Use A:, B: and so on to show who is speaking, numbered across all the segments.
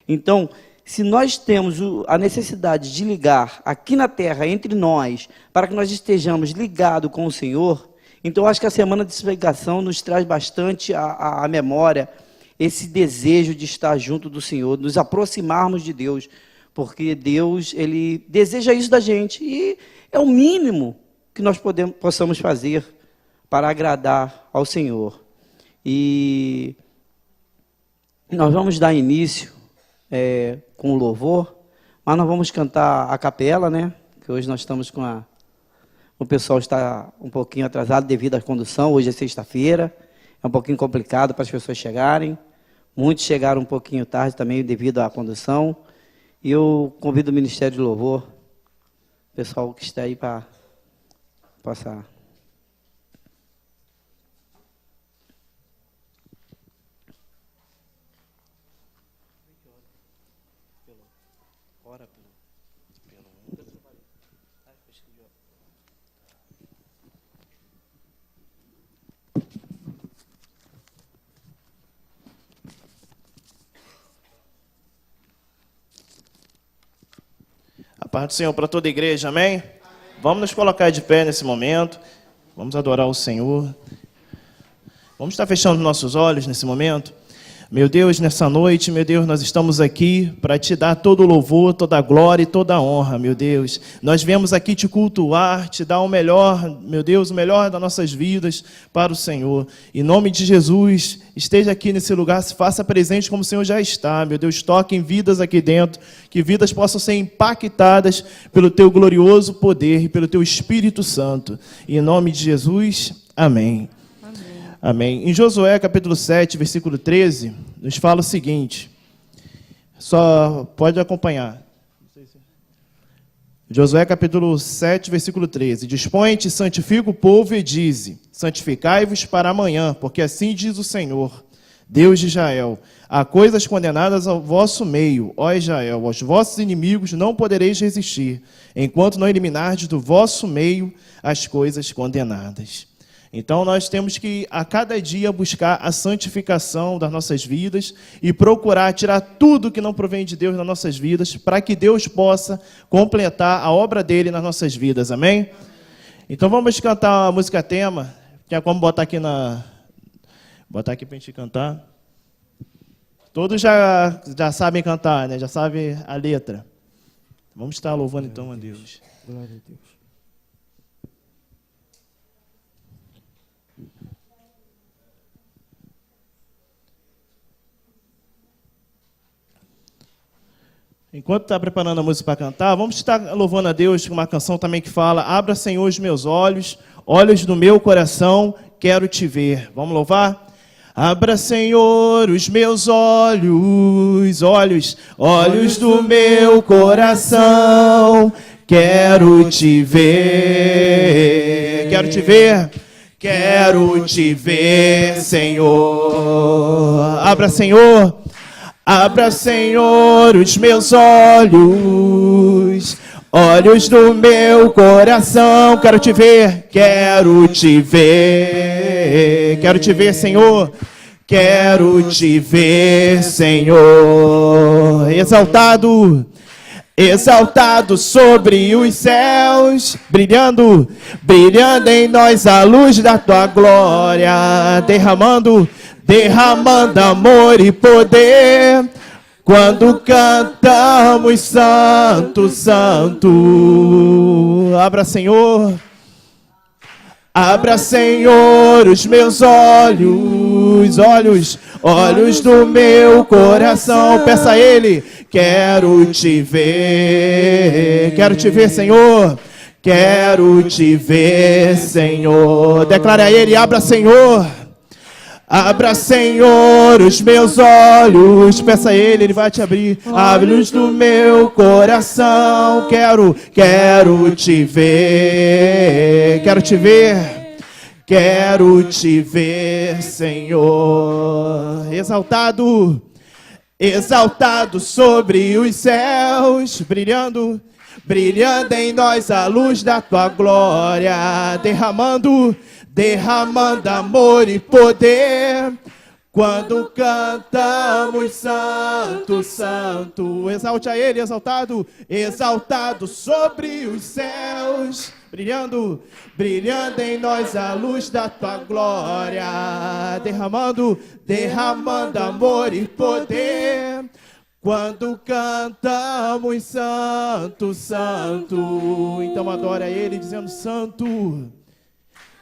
A: Então, se nós temos a necessidade de ligar aqui na terra, entre nós, para que nós estejamos ligados com o Senhor, então eu acho que a semana de explicação nos traz bastante à memória esse desejo de estar junto do Senhor, nos aproximarmos de Deus, porque Deus, Ele deseja isso da gente, e é o mínimo que nós possamos fazer para agradar ao Senhor. E nós vamos dar início com o louvor, mas nós vamos cantar a capela, né? Que hoje nós estamos o pessoal está um pouquinho atrasado devido à condução, hoje é sexta-feira, é um pouquinho complicado para as pessoas chegarem, muitos chegaram um pouquinho tarde também devido à condução, e eu convido o Ministério de Louvor, o pessoal que está aí para passar.
B: A paz do Senhor para toda a igreja, amém? Vamos nos colocar de pé nesse momento, vamos adorar o Senhor. Vamos estar fechando nossos olhos nesse momento. Meu Deus, nessa noite, meu Deus, nós estamos aqui para te dar todo o louvor, toda a glória e toda a honra, meu Deus. Nós viemos aqui te cultuar, te dar o melhor, meu Deus, o melhor das nossas vidas para o Senhor. Em nome de Jesus, esteja aqui nesse lugar, se faça presente como o Senhor já está, meu Deus, toque em vidas aqui dentro, que vidas possam ser impactadas pelo teu glorioso poder e pelo teu Espírito Santo. Em nome de Jesus, amém. Amém. Em Josué, capítulo 7, versículo 13, nos fala o seguinte, só pode acompanhar. Josué, capítulo 7, versículo 13. Dispõe-te, santifica o povo e dize, santificai-vos para amanhã, porque assim diz o Senhor, Deus de Israel, há coisas condenadas ao vosso meio, ó Israel, aos vossos inimigos não podereis resistir, enquanto não eliminardes do vosso meio as coisas condenadas. Então, nós temos que, a cada dia, buscar a santificação das nossas vidas e procurar tirar tudo que não provém de Deus nas nossas vidas, para que Deus possa completar a obra dele nas nossas vidas, amém? Então, vamos cantar a música tema, que é como botar aqui para a gente cantar. Todos já sabem cantar, né? Já sabem a letra. Vamos estar louvando então a Deus.
C: Glória a Deus.
B: Enquanto está preparando a música para cantar, vamos estar louvando a Deus com uma canção também que fala: abra, Senhor, os meus olhos, olhos do meu coração, quero te ver. Vamos louvar? Abra, Senhor, os meus olhos, olhos do meu coração, quero te ver. Quero te ver. Quero te ver, Senhor. Abra, Senhor. Abra, Senhor, os meus olhos do meu coração. Quero te ver, quero te ver. Quero te ver, Senhor. Quero te ver, Senhor. Exaltado, exaltado sobre os céus, brilhando, brilhando em nós a luz da tua glória, derramando amor e poder, quando cantamos santo, santo. Abra, Senhor, os meus olhos do meu coração. Peça a Ele, quero te ver, Senhor. Quero te ver, Senhor. Declare a Ele, abra, Senhor. Abra, Senhor, os meus olhos. Peça a Ele, Ele vai te abrir. Abre-os do meu coração. Quero te ver. Quero te ver. Quero te ver, Senhor. Exaltado, exaltado sobre os céus, brilhando, brilhando em nós a luz da tua glória, derramando amor e poder, Quando cantamos santo, santo, exalte a ele, exaltado, exaltado sobre os céus, brilhando, brilhando em nós a luz da tua glória, derramando, derramando amor e poder. Quando cantamos santo, santo, então adore a ele dizendo santo.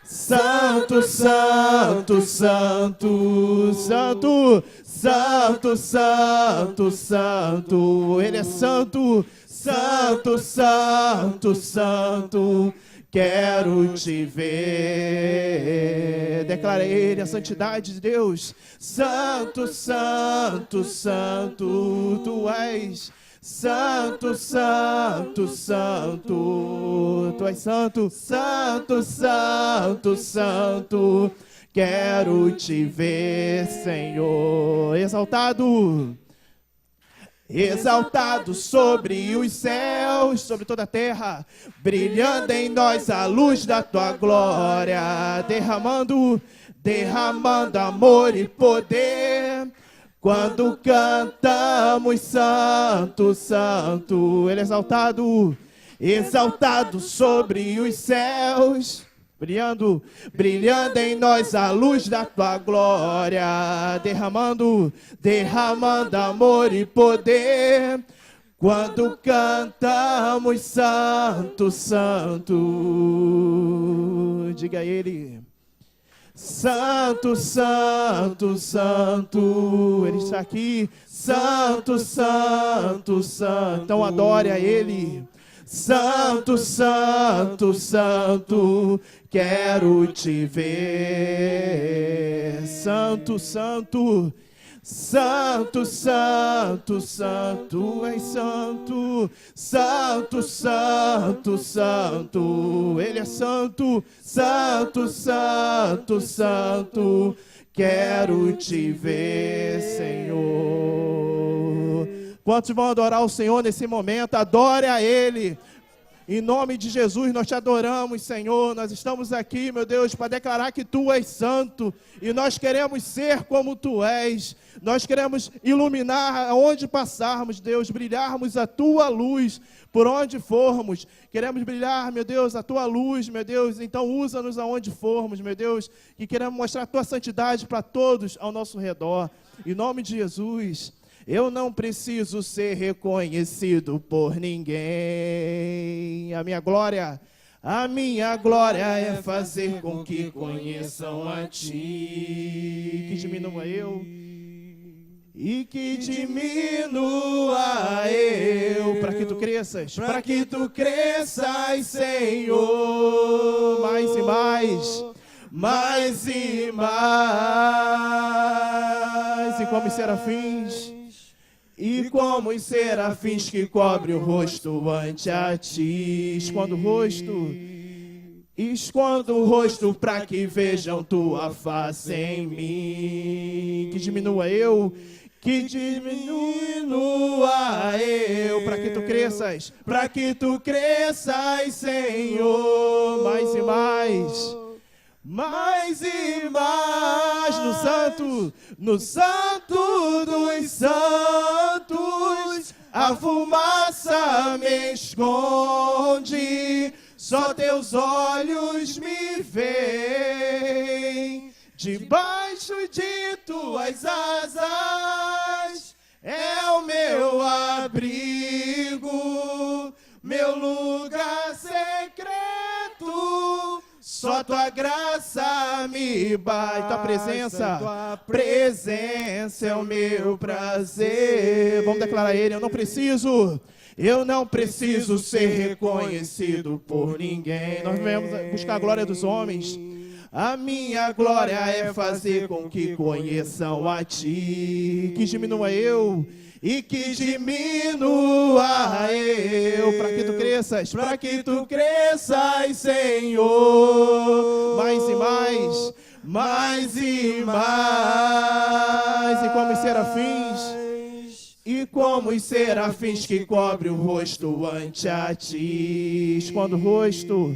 B: Santo, santo, santo, santo, santo, santo, santo, ele é santo, santo, santo, santo, quero te ver. Declara ele a santidade de Deus. Santo, santo, santo, tu és. Santo, santo, santo, tu és santo, santo, santo, santo, quero te ver, Senhor. Exaltado, exaltado sobre os céus, sobre toda a terra, brilhando em nós a luz da tua glória, derramando, derramando amor e poder. Quando cantamos santo, santo, ele é exaltado, exaltado sobre os céus, brilhando, brilhando em nós a luz da tua glória, derramando, derramando amor e poder. Quando cantamos santo, santo, diga a ele. Santo, santo, santo, ele está aqui. Santo, santo, santo, então adore a ele. Santo, santo, santo, quero te ver. Santo, santo, santo, santo, santo, és santo. Santo, santo, santo, ele é santo. Santo, santo, santo, quero te ver, Senhor. Quantos vão adorar o Senhor nesse momento? Adore a ele. Em nome de Jesus, nós te adoramos, Senhor. Nós estamos aqui, meu Deus, para declarar que Tu és santo. E nós queremos ser como Tu és. Nós queremos iluminar aonde passarmos, Deus, brilharmos a Tua luz por onde formos. Queremos brilhar, meu Deus, a Tua luz, meu Deus. Então usa-nos aonde formos, meu Deus. E queremos mostrar a Tua santidade para todos ao nosso redor. Em nome de Jesus. Eu não preciso ser reconhecido por ninguém. A minha glória é fazer com que conheçam a Ti. Que diminua eu e que diminua eu, para que Tu cresças, Senhor, mais e mais. Mais e mais, e como os serafins, que cobre o rosto ante a Ti. Escondo o rosto para que vejam Tua face em mim. Que diminua eu, para que Tu cresças, Senhor, mais e mais. Mais e mais no santo dos santos, a fumaça me esconde, só Teus olhos me veem, debaixo de Tuas asas, é o meu abrigo, meu lugar secreto. Só Tua graça me basta, Tua presença é o meu prazer. Vamos declarar a Ele, eu não preciso ser reconhecido por ninguém. Nós viemos buscar a glória dos homens. A minha glória é fazer com que conheçam a Ti. Que diminua eu e que diminua eu, para que Tu cresças, Senhor, mais e mais, mais e mais, e como os serafins que cobre o rosto ante a Ti. Escondo o rosto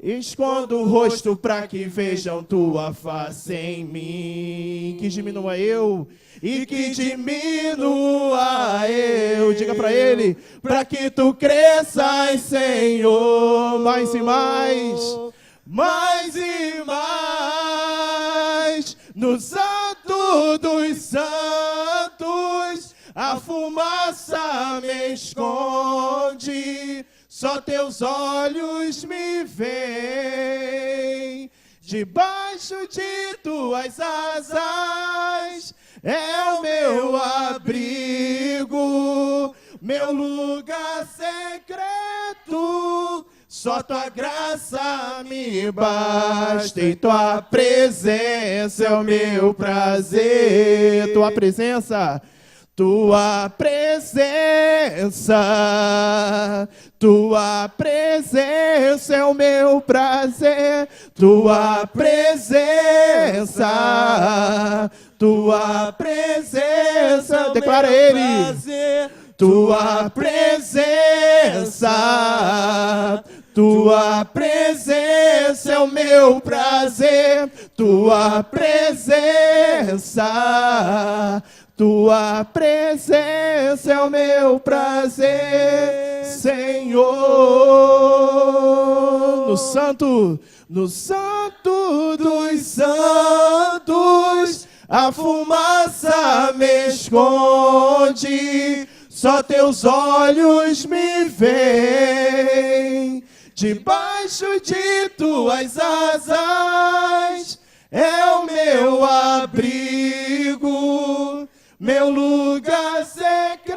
B: Escondo o rosto para que vejam tua face em mim. Que diminua eu e que diminua eu. Diga para ele, para que tu cresças, Senhor, mais e mais, mais e mais. No Santo dos Santos, a fumaça me esconde. Só teus olhos me veem, debaixo de tuas asas é o meu abrigo, meu lugar secreto. Só tua graça me basta e tua presença é o meu prazer. Tua presença. Tua presença, tua presença é o meu prazer. Tua presença, tua presença, declara ele. Tua presença, tua presença é o meu prazer. Tua presença. Tua presença é o meu prazer, Senhor. No Santo dos Santos, a fumaça me esconde. Só teus olhos me veem, debaixo de tuas asas é o meu abrigo, meu lugar secreto.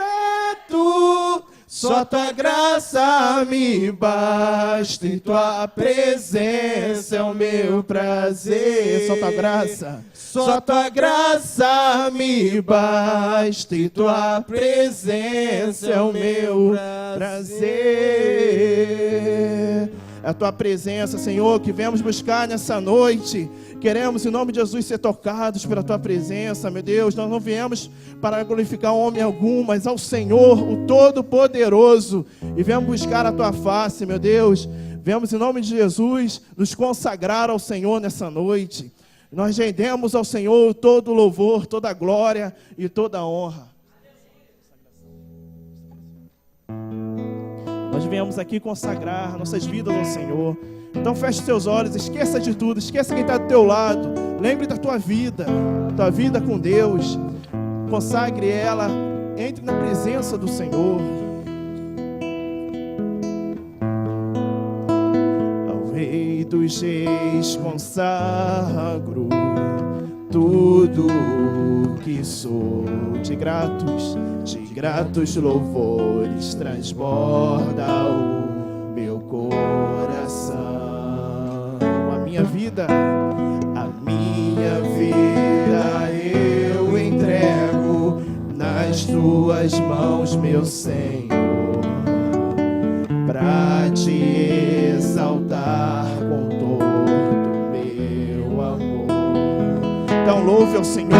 B: Só tua graça me basta e tua presença é o meu prazer. Só tua graça. Só tua graça me basta e tua presença é o meu prazer. É a tua presença, Senhor, que viemos buscar nessa noite. Queremos, em nome de Jesus, ser tocados pela tua presença, meu Deus. Nós não viemos para glorificar homem algum, mas ao Senhor, o Todo-Poderoso. E viemos buscar a tua face, meu Deus. Viemos, em nome de Jesus, nos consagrar ao Senhor nessa noite. Nós rendemos ao Senhor todo o louvor, toda a glória e toda a honra. Nós viemos aqui consagrar nossas vidas ao Senhor. Então feche seus olhos, esqueça de tudo, esqueça quem está do teu lado. Lembre da tua vida com Deus. Consagre ela, entre na presença do Senhor. Ao Rei dos Reis consagro tudo que sou. De gratos louvores transborda o meu coração. A minha vida eu entrego nas tuas mãos, meu Senhor, pra te exaltar com todo o meu amor. Então louve ao Senhor.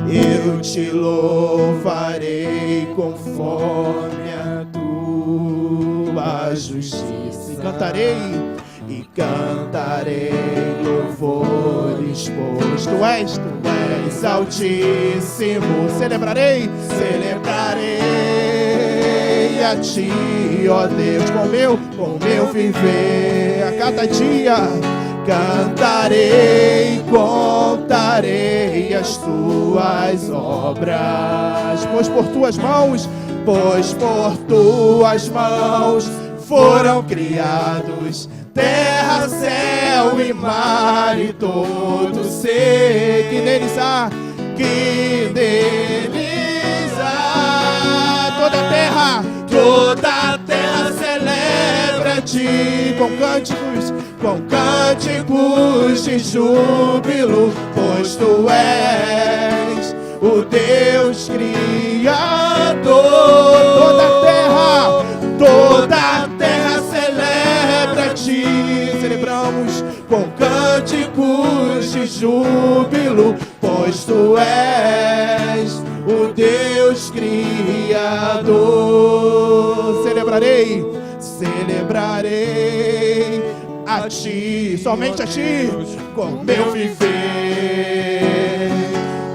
B: Eu te louvarei conforme a tua justiça. E cantarei louvores, pois tu és altíssimo. Celebrarei a ti, ó Deus, com meu viver. A cada dia cantarei, contarei as tuas obras, pois por tuas mãos foram criados terra, céu e mar e todo ser que neles há, toda a terra celebra-te com cânticos de júbilo, pois tu és o Deus Criador. Toda a terra celebra-te, celebramos com cânticos de júbilo, pois tu és o Deus Criador. Celebrarei a ti, somente a ti, com meu viver.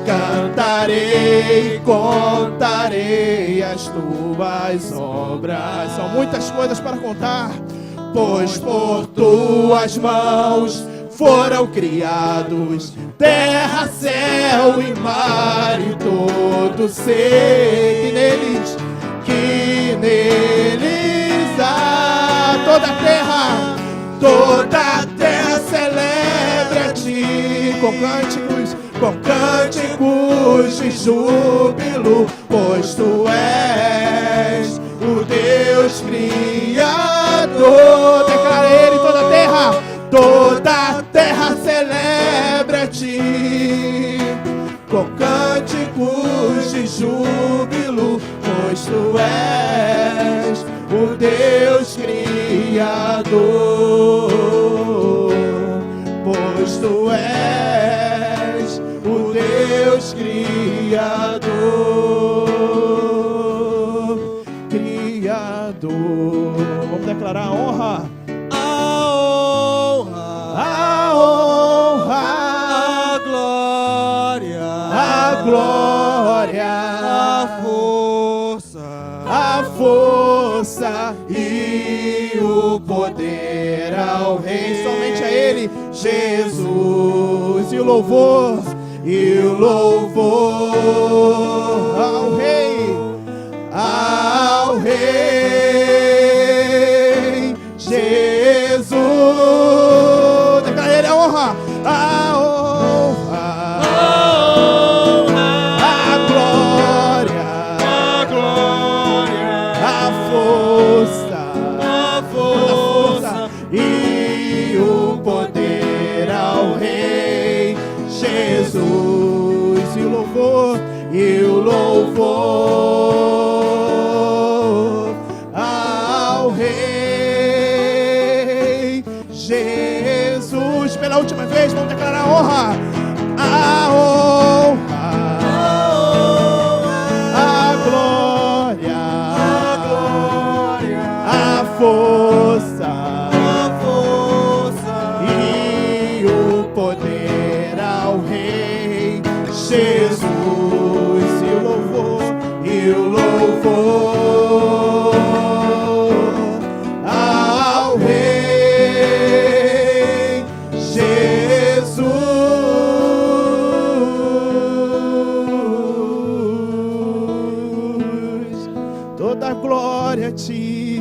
B: Cantarei, contarei as tuas obras. São muitas coisas para contar, pois por tuas mãos foram criados terra, céu e mar e todo ser que neles há. Toda a terra celebra a ti com cânticos de júbilo, pois tu és o Deus Criador. Declara ele, toda a terra celebra a ti com cânticos de júbilo, pois tu és o Deus Criador, pois tu és o Deus Criador. Vamos declarar a honra. Glória, a força e o poder ao Rei, somente a Ele, Jesus, e o louvor ao Rei, Jesus. Declara Ele a honra, e o poder ao Rei Jesus, e o louvor ao Rei Jesus. Pela última vez, vamos declarar a honra, a glória, a força e o poder ao Rei Jesus, e o louvor ao Rei Jesus. Toda glória a ti,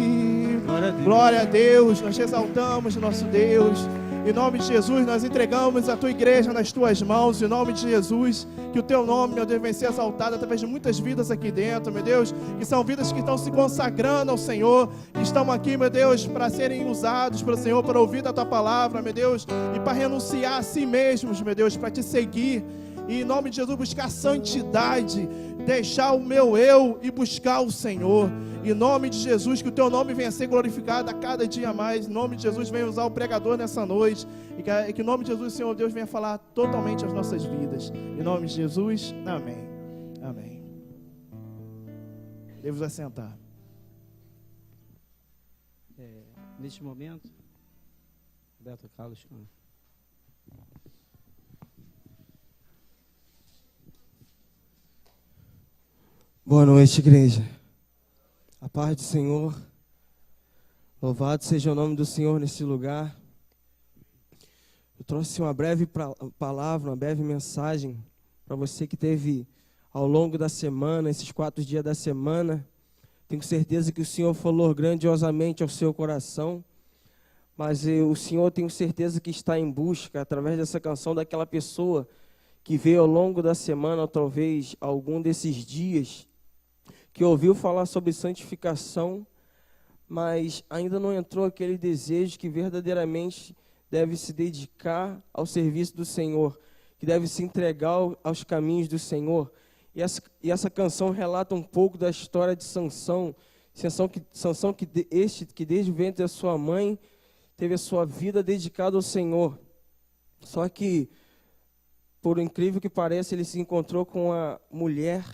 B: glória a Deus, nós te exaltamos, nosso Deus. Em nome de Jesus, nós entregamos a tua igreja nas tuas mãos. Em nome de Jesus, que o teu nome, meu Deus, venha ser exaltado através de muitas vidas aqui dentro, meu Deus, que são vidas que estão se consagrando ao Senhor, que estão aqui, meu Deus, para serem usados pelo Senhor, para ouvir a tua palavra, meu Deus, e para renunciar a si mesmos, meu Deus, para te seguir. E em nome de Jesus, buscar santidade, deixar o meu eu e buscar o Senhor. Em nome de Jesus, que o teu nome venha ser glorificado a cada dia mais. Em nome de Jesus, venha usar o pregador nessa noite. E que em nome de Jesus, Senhor Deus, venha falar totalmente as nossas vidas. Em nome de Jesus, amém. Amém. Devo assentar.
A: Neste momento, Roberto Carlos.
C: Boa noite, igreja. A paz do Senhor. Louvado seja o nome do Senhor nesse lugar. Eu trouxe uma breve palavra, uma breve mensagem para você que teve ao longo da semana, esses 4 dias da semana. Tenho certeza que o Senhor falou grandiosamente ao seu coração, mas o Senhor, tenho certeza que está em busca, através dessa canção, daquela pessoa que veio ao longo da semana, ou talvez algum desses dias, que ouviu falar sobre santificação, mas ainda não entrou aquele desejo que verdadeiramente deve se dedicar ao serviço do Senhor, que deve se entregar aos caminhos do Senhor. E essa canção relata um pouco da história de Sansão que desde o ventre da sua mãe teve a sua vida dedicada ao Senhor. Só que, por incrível que pareça, ele se encontrou com a mulher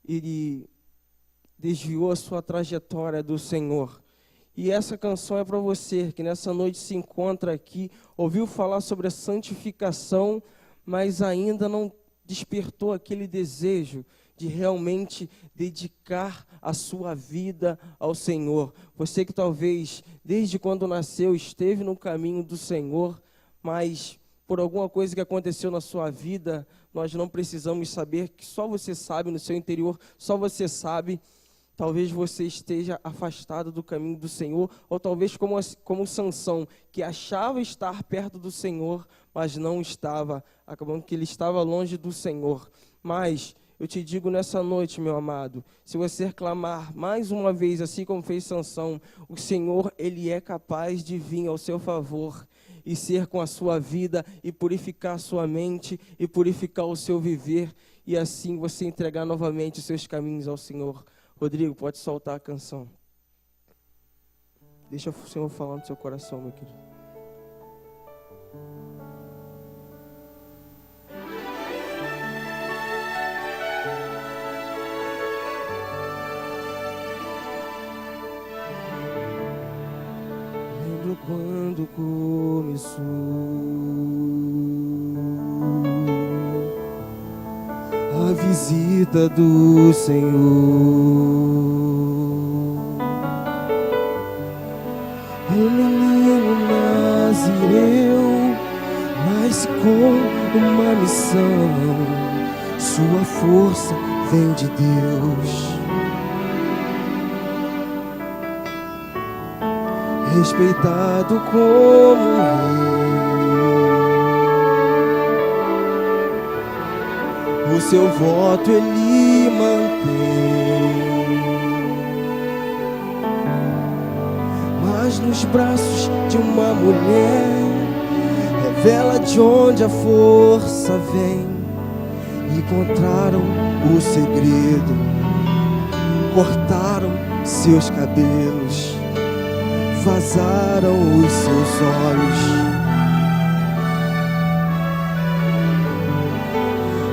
C: e desviou a sua trajetória do Senhor. E essa canção é para você, que nessa noite se encontra aqui, ouviu falar sobre a santificação, mas ainda não despertou aquele desejo de realmente dedicar a sua vida ao Senhor. Você que talvez, desde quando nasceu, esteve no caminho do Senhor, mas por alguma coisa que aconteceu na sua vida, nós não precisamos saber, que só você sabe no seu interior, só você sabe. Talvez você esteja afastado do caminho do Senhor, ou talvez como Sansão, que achava estar perto do Senhor, mas não estava, acabando que ele estava longe do Senhor. Mas eu te digo nessa noite, meu amado, se você clamar mais uma vez, assim como fez Sansão, o Senhor, Ele é capaz de vir ao seu favor e ser com a sua vida, e purificar a sua mente, e purificar o seu viver, e assim você entregar novamente os seus caminhos ao Senhor. Rodrigo, pode soltar a canção. Deixa o Senhor falar no seu coração, meu querido. Lembro quando começou a visita do Senhor. Um menino nazireu nasce com uma missão. Sua força vem de Deus. Respeitado como rei, o seu voto ele mantém. Mas nos braços de uma mulher revela de onde a força vem. Encontraram o segredo, cortaram seus cabelos, vazaram os seus olhos.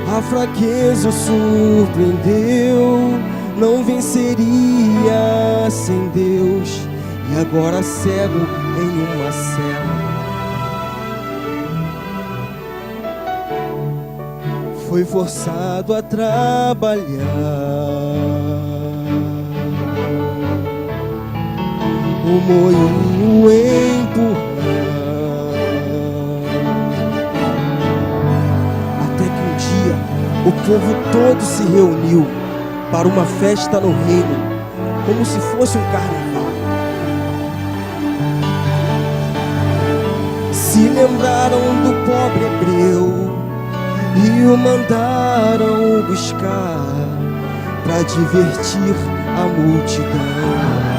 C: A fraqueza o surpreendeu, não venceria sem Deus. E agora cego em uma cela, foi forçado a trabalhar. O moinho empurrar, até que um dia o povo todo se reuniu para uma festa no reino, como se fosse um carnaval. Se lembraram do pobre hebreu e o mandaram buscar para divertir a multidão.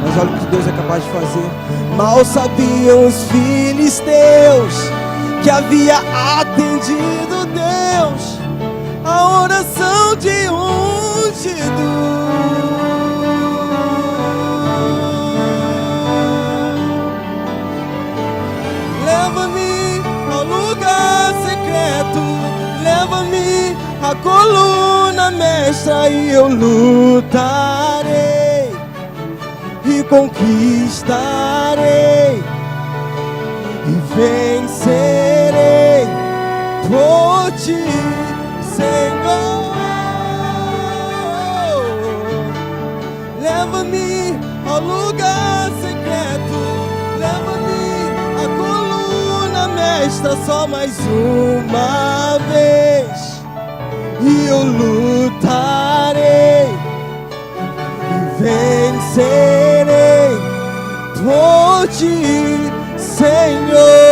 C: Mas olha o que Deus é capaz de fazer. Mal sabiam os filisteus que havia atendido Deus a oração de ungido. Leva-me ao lugar secreto, leva-me à coluna mestra e eu lutarei e conquistarei e vencerei por ti, Senhor. Leva-me ao lugar secreto, leva-me à coluna mestra só mais uma vez e eu lutarei e vencerei por ti, Senhor.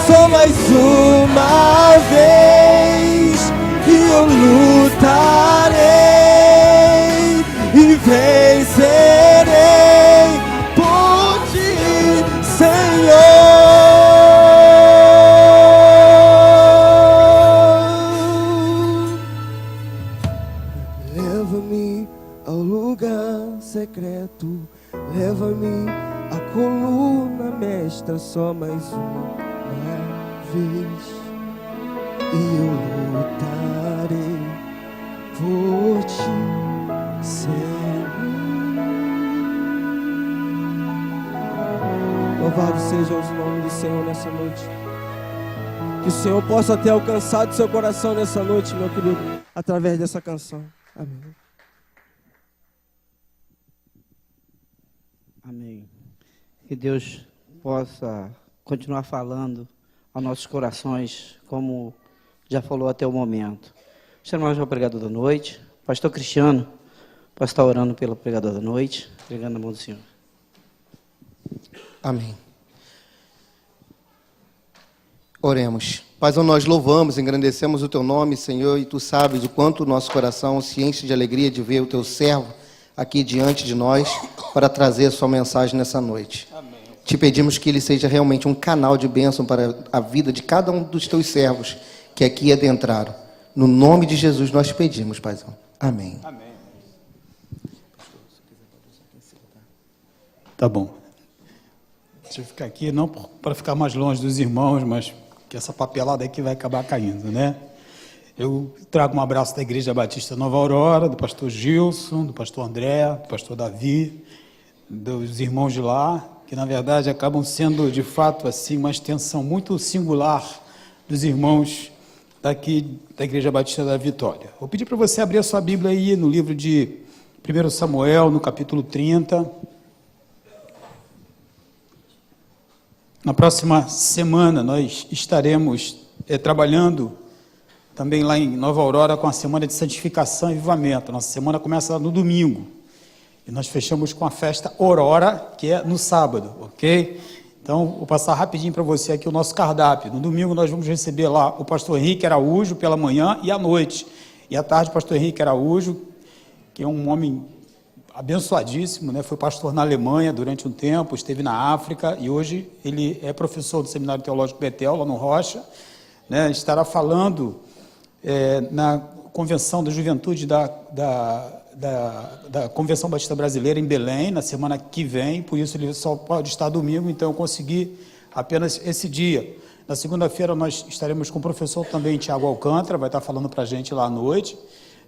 C: Só mais uma vez e eu lutarei e vencerei por ti, secreto. Leva-me à coluna mestra só mais uma vez, e eu lutarei por ti, Senhor. Louvado seja o nome do Senhor nessa noite. Que o Senhor possa ter alcançado seu coração nessa noite, meu querido, através dessa canção. Amém.
A: Amém. Que Deus possa continuar falando aos nossos corações, como já falou até o momento. Chamamos o pregador da noite, pastor Cristiano, para estar orando pelo pregador da noite, pregando na mão do Senhor.
D: Amém. Oremos. Pai, nós louvamos, engrandecemos o Teu nome, Senhor, e Tu sabes o quanto o nosso coração se enche de alegria de ver o Teu servo aqui diante de nós para trazer a Sua mensagem nessa noite. Amém. Te pedimos que ele seja realmente um canal de bênção para a vida de cada um dos Teus servos que aqui adentraram. No nome de Jesus nós te pedimos, Paizão. Amém.
E: Amém. Tá bom. Deixa eu ficar aqui, não para ficar mais longe dos irmãos, mas que essa papelada aqui vai acabar caindo, né? Eu trago um abraço da Igreja Batista Nova Aurora, do pastor Gilson, do pastor André, do pastor Davi, dos irmãos de lá, que na verdade acabam sendo, de fato, assim, uma extensão muito singular dos irmãos daqui da Igreja Batista da Vitória. Vou pedir para você abrir a sua Bíblia aí no livro de 1 Samuel, no capítulo 30. Na próxima semana nós estaremos trabalhando também lá em Nova Aurora com a semana de santificação e avivamento. Nossa semana começa no domingo e nós fechamos com a festa Aurora, que é no sábado, ok? Então, vou passar rapidinho para você aqui o nosso cardápio. No domingo nós vamos receber lá o pastor Henrique Araújo pela manhã e à noite. E à tarde o pastor Henrique Araújo, que é um homem abençoadíssimo, né? Foi pastor na Alemanha durante um tempo, esteve na África e hoje ele é professor do Seminário Teológico Betel, lá no Rocha, né? Estará falando na Convenção da Juventude da Convenção Batista Brasileira em Belém, na semana que vem, por isso ele só pode estar domingo, então eu consegui apenas esse dia. Na segunda-feira nós estaremos com o professor também, Tiago Alcântara, vai estar falando para a gente lá à noite.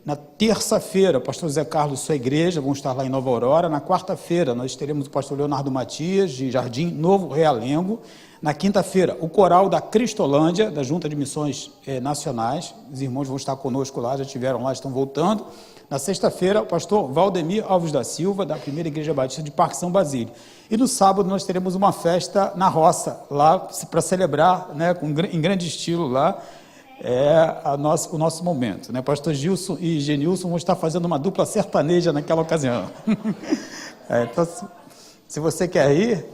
E: Na terça-feira, o pastor Zé Carlos e sua igreja vão estar lá em Nova Aurora. Na quarta-feira, nós teremos o pastor Leonardo Matias, de Jardim Novo Realengo. Na quinta-feira, o coral da Cristolândia, da Junta de Missões Nacionais. Os irmãos vão estar conosco lá, já estiveram lá, estão voltando. Na sexta-feira, o pastor Valdemir Alves da Silva, da Primeira Igreja Batista de Parque São Basílio. E no sábado, nós teremos uma festa na roça, lá para celebrar, né, em grande estilo lá, o nosso momento, né? Pastor Gilson e Genilson vão estar fazendo uma dupla sertaneja naquela ocasião. Então, se você quer ir...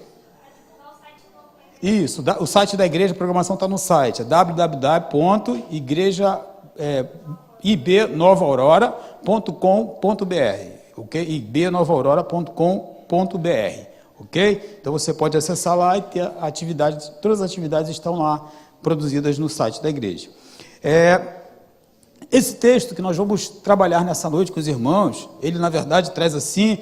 E: Isso, o site da igreja, a programação está no site, é www.ibnovaurora.com.br, ok? ibnovaurora.com.br, ok? Então você pode acessar lá e ter atividades, todas as atividades estão lá produzidas no site da igreja. Esse texto que nós vamos trabalhar nessa noite com os irmãos, ele na verdade traz assim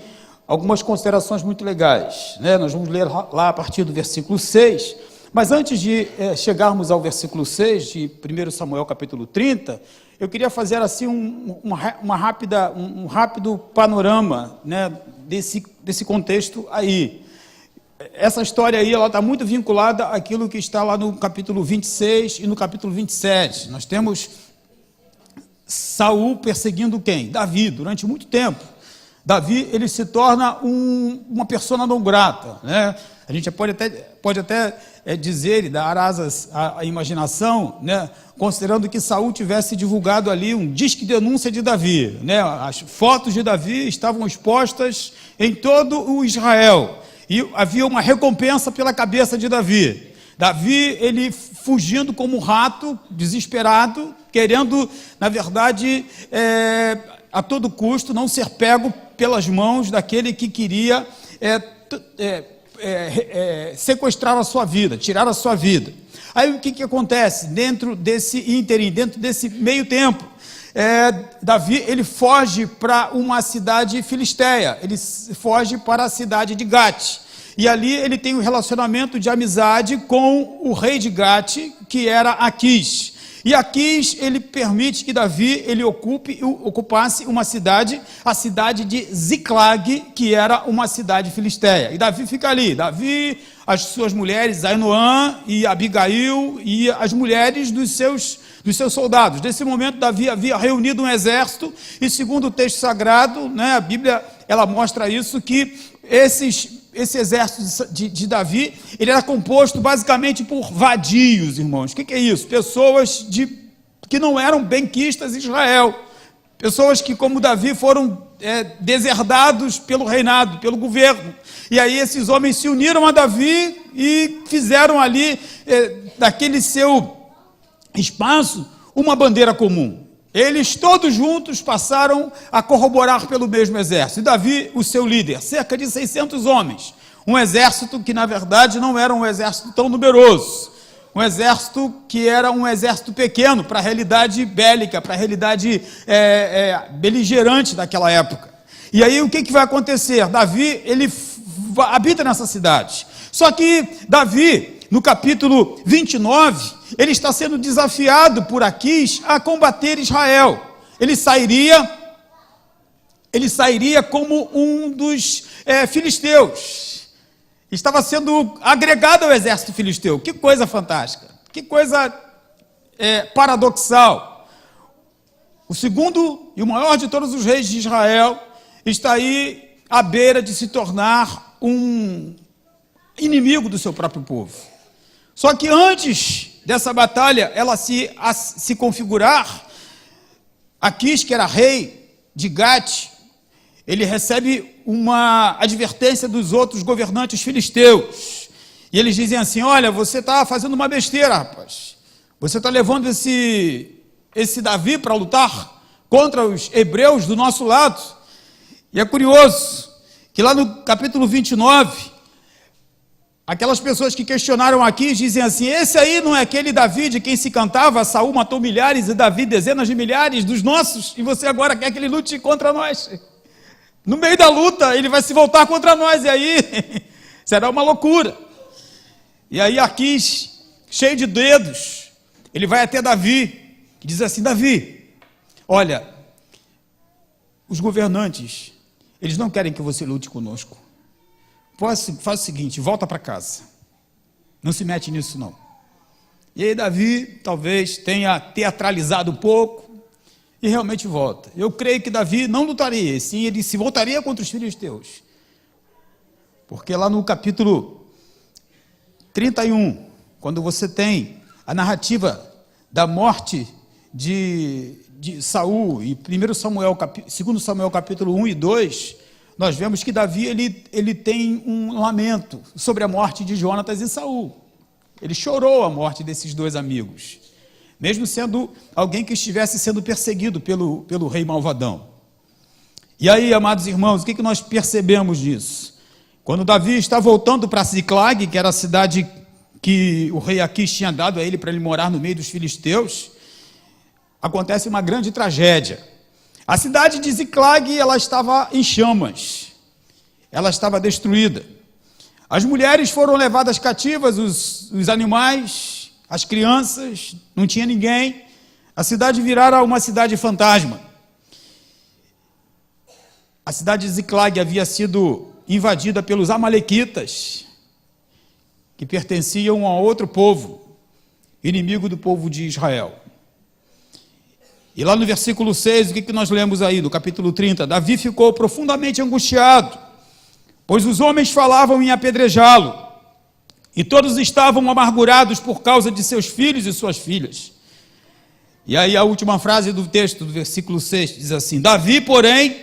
E: algumas considerações muito legais, né? Nós vamos ler lá a partir do versículo 6, mas antes de chegarmos ao versículo 6 de 1 Samuel capítulo 30, eu queria fazer assim um rápido panorama, né, desse contexto aí. Essa história aí, ela está muito vinculada àquilo que está lá no capítulo 26 e no capítulo 27. Nós temos Saul perseguindo quem? Davi, durante muito tempo. Davi, ele se torna uma persona não grata, né? A gente pode até dizer e dar asas à imaginação, né? Considerando que Saul tivesse divulgado ali um disque denúncia de Davi, né? As fotos de Davi estavam expostas em todo o Israel. E havia uma recompensa pela cabeça de Davi. Davi, ele fugindo como um rato, desesperado, querendo, na verdade, a todo custo, não ser pego pelas mãos daquele que queria sequestrar a sua vida, tirar a sua vida. Aí o que acontece? Dentro desse ínterim, dentro desse meio tempo, Davi, ele foge para uma cidade filisteia, ele foge para a cidade de Gate, e ali ele tem um relacionamento de amizade com o rei de Gate, que era Aquis. E Aquis, ele permite que Davi, ele ocupasse uma cidade, a cidade de Ziclag, que era uma cidade filisteia. E Davi fica ali. Davi, as suas mulheres, Ainoã e Abigail, e as mulheres dos seus soldados. Nesse momento, Davi havia reunido um exército, e segundo o texto sagrado, né, a Bíblia, ela mostra isso, que esse exército de Davi, ele era composto basicamente por vadios, irmãos. O que é isso? Pessoas que não eram benquistas em Israel. Pessoas que, como Davi, foram deserdados pelo reinado, pelo governo. E aí esses homens se uniram a Davi e fizeram ali, daquele seu espaço, uma bandeira comum. Eles todos juntos passaram a corroborar pelo mesmo exército. E Davi, o seu líder, cerca de 600 homens. Um exército que, na verdade, não era um exército tão numeroso. Um exército que era um exército pequeno para a realidade bélica, para a realidade beligerante daquela época. E aí o que vai acontecer? Davi, ele habita nessa cidade. Só que Davi, no capítulo 29, ele está sendo desafiado por Aquis a combater Israel. Ele sairia como um dos filisteus. Estava sendo agregado ao exército filisteu. Que coisa fantástica, que coisa paradoxal. O segundo e o maior de todos os reis de Israel está aí à beira de se tornar um inimigo do seu próprio povo. Só que antes dessa batalha, ela se configurar, Aquis, que era rei de Gate, ele recebe uma advertência dos outros governantes filisteus. E eles dizem assim: olha, você está fazendo uma besteira, rapaz. Você está levando esse Davi para lutar contra os hebreus do nosso lado. E é curioso que lá no capítulo 29, aquelas pessoas que questionaram aqui dizem assim: esse aí não é aquele Davi de quem se cantava, Saul matou milhares e Davi dezenas de milhares dos nossos, e você agora quer que ele lute contra nós? No meio da luta, ele vai se voltar contra nós, e aí será uma loucura. E aí Aquis, cheio de dedos, ele vai até Davi, e diz assim: Davi, olha, os governantes, eles não querem que você lute conosco. Faz o seguinte, volta para casa. Não se mete nisso, não. E aí Davi talvez tenha teatralizado um pouco e realmente volta. Eu creio que Davi não lutaria, sim, ele se voltaria contra os filisteus. Porque lá no capítulo 31, quando você tem a narrativa da morte de Saul, e 2 Samuel capítulo 1 e 2, nós vemos que Davi ele tem um lamento sobre a morte de Jonatas e Saul. Ele chorou a morte desses dois amigos, mesmo sendo alguém que estivesse sendo perseguido pelo rei malvadão. E aí, amados irmãos, o que nós percebemos disso? Quando Davi está voltando para Ziclag, que era a cidade que o rei Aquis tinha dado a ele para ele morar no meio dos filisteus, acontece uma grande tragédia. A cidade de Ziclag, ela estava em chamas, ela estava destruída. As mulheres foram levadas cativas, os animais, as crianças, não tinha ninguém. A cidade virara uma cidade fantasma. A cidade de Ziclag havia sido invadida pelos amalequitas, que pertenciam a outro povo, inimigo do povo de Israel. E lá no versículo 6, o que nós lemos aí, no capítulo 30? Davi ficou profundamente angustiado, pois os homens falavam em apedrejá-lo, e todos estavam amargurados por causa de seus filhos e suas filhas. E aí a última frase do texto, do versículo 6, diz assim: Davi, porém,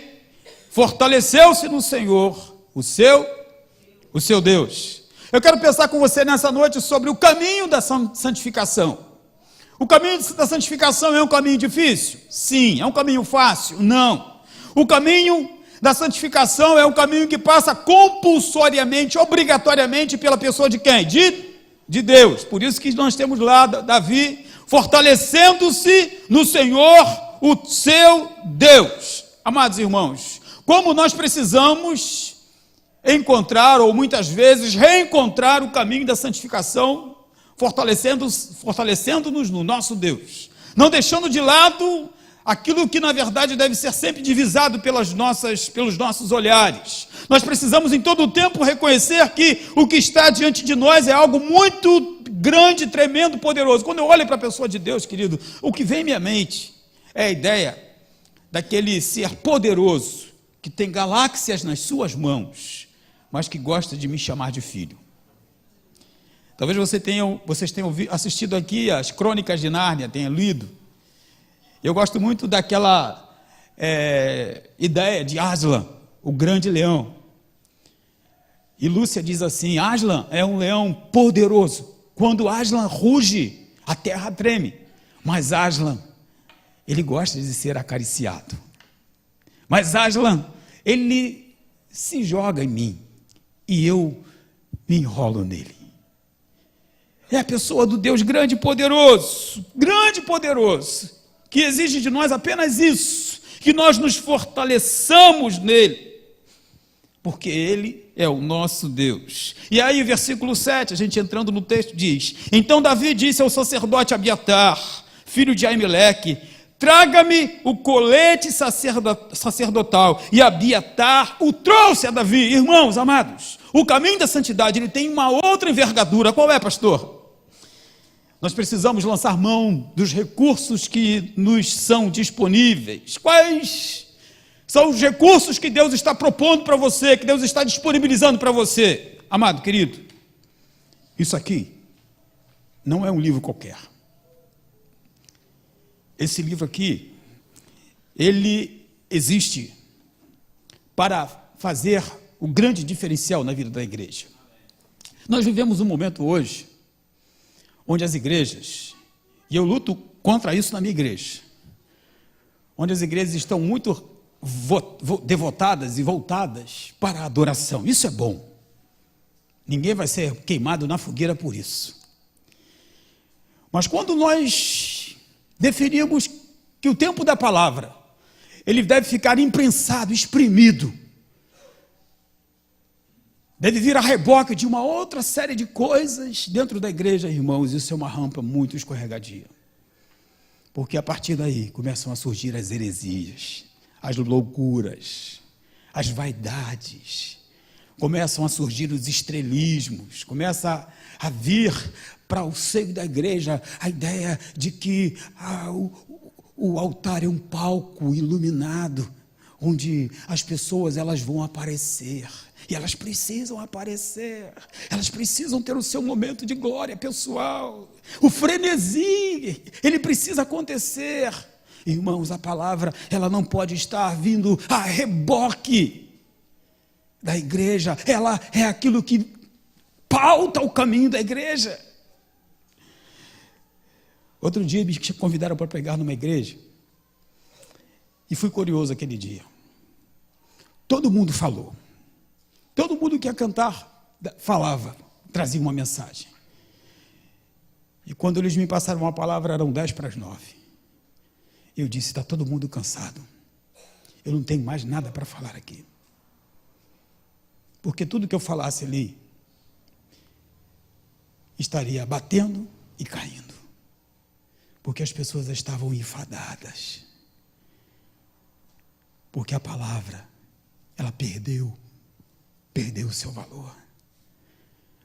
E: fortaleceu-se no Senhor, o seu Deus. Eu quero pensar com você nessa noite sobre o caminho da santificação. O caminho da santificação é um caminho difícil? Sim. É um caminho fácil? Não. O caminho da santificação é um caminho que passa compulsoriamente, obrigatoriamente pela pessoa de quem? De Deus. Por isso que nós temos lá Davi fortalecendo-se no Senhor, o seu Deus. Amados irmãos, como nós precisamos encontrar, ou muitas vezes reencontrar o caminho da santificação, fortalecendo-nos no nosso Deus, não deixando de lado aquilo que na verdade deve ser sempre divisado pelos nossos olhares. Nós precisamos em todo o tempo reconhecer que o que está diante de nós é algo muito grande, tremendo, poderoso. Quando eu olho para a pessoa de Deus, querido, o que vem em minha mente é a ideia daquele ser poderoso que tem galáxias nas suas mãos, mas que gosta de me chamar de filho. Talvez vocês tenham assistido aqui as Crônicas de Nárnia, tenham lido. Eu gosto muito daquela ideia de Aslan, o grande leão. E Lúcia diz assim: Aslan é um leão poderoso. Quando Aslan ruge, a terra treme. Mas Aslan, ele gosta de ser acariciado. Mas Aslan, ele se joga em mim e eu me enrolo nele. É a pessoa do Deus grande e poderoso, que exige de nós apenas isso, que nós nos fortaleçamos nele, porque ele é o nosso Deus. E aí, versículo 7, a gente entrando no texto, diz: Então Davi disse ao sacerdote Abiatar, filho de Aimeleque: Traga-me o colete sacerdotal. E Abiatar o trouxe a Davi. Irmãos amados, o caminho da santidade, ele tem uma outra envergadura. Qual é, pastor? Nós precisamos lançar mão dos recursos que nos são disponíveis. Quais são os recursos que Deus está propondo para você, que Deus está disponibilizando para você? Amado, querido, isso aqui não é um livro qualquer. Esse livro aqui, ele existe para fazer o grande diferencial na vida da igreja. Nós vivemos um momento hoje onde as igrejas, e eu luto contra isso na minha igreja, onde as igrejas estão muito devotadas e voltadas para a adoração. Isso é bom. Ninguém vai ser queimado na fogueira por isso. Mas quando nós definimos que o tempo da palavra, ele deve ficar imprensado, exprimido, deve vir a reboque de uma outra série de coisas dentro da igreja, irmãos, isso é uma rampa muito escorregadia. Porque a partir daí começam a surgir as heresias, as loucuras, as vaidades, começam a surgir os estrelismos, começa a vir para o seio da igreja a ideia de que o altar é um palco iluminado, onde as pessoas elas vão aparecer. E elas precisam aparecer, elas precisam ter o seu momento de glória pessoal. O frenesi, ele precisa acontecer. Irmãos, a palavra, ela não pode estar vindo a reboque da igreja. Ela é aquilo que pauta o caminho da igreja. Outro dia me convidaram para pregar numa igreja. E fui curioso aquele dia. Todo mundo falou. Todo mundo que ia cantar, falava, trazia uma mensagem. E quando eles me passaram uma palavra, eram 9:10. Eu disse: está todo mundo cansado. Eu não tenho mais nada para falar aqui. Porque tudo que eu falasse ali, estaria batendo e caindo. Porque as pessoas estavam enfadadas. Porque a palavra, ela perdeu o seu valor.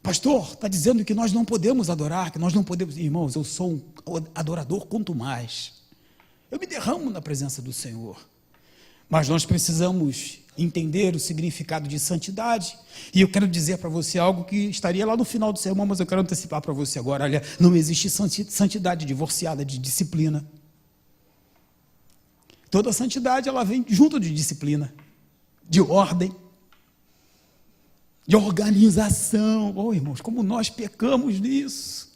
E: Pastor, está dizendo que nós não podemos adorar, que nós não podemos... Irmãos, eu sou um adorador quanto mais. Eu me derramo na presença do Senhor. Mas nós precisamos entender o significado de santidade. E eu quero dizer para você algo que estaria lá no final do sermão, mas eu quero antecipar para você agora. Olha, não existe santidade divorciada de disciplina. Toda santidade, ela vem junto de disciplina, de ordem, de organização. Oh, irmãos, como nós pecamos nisso.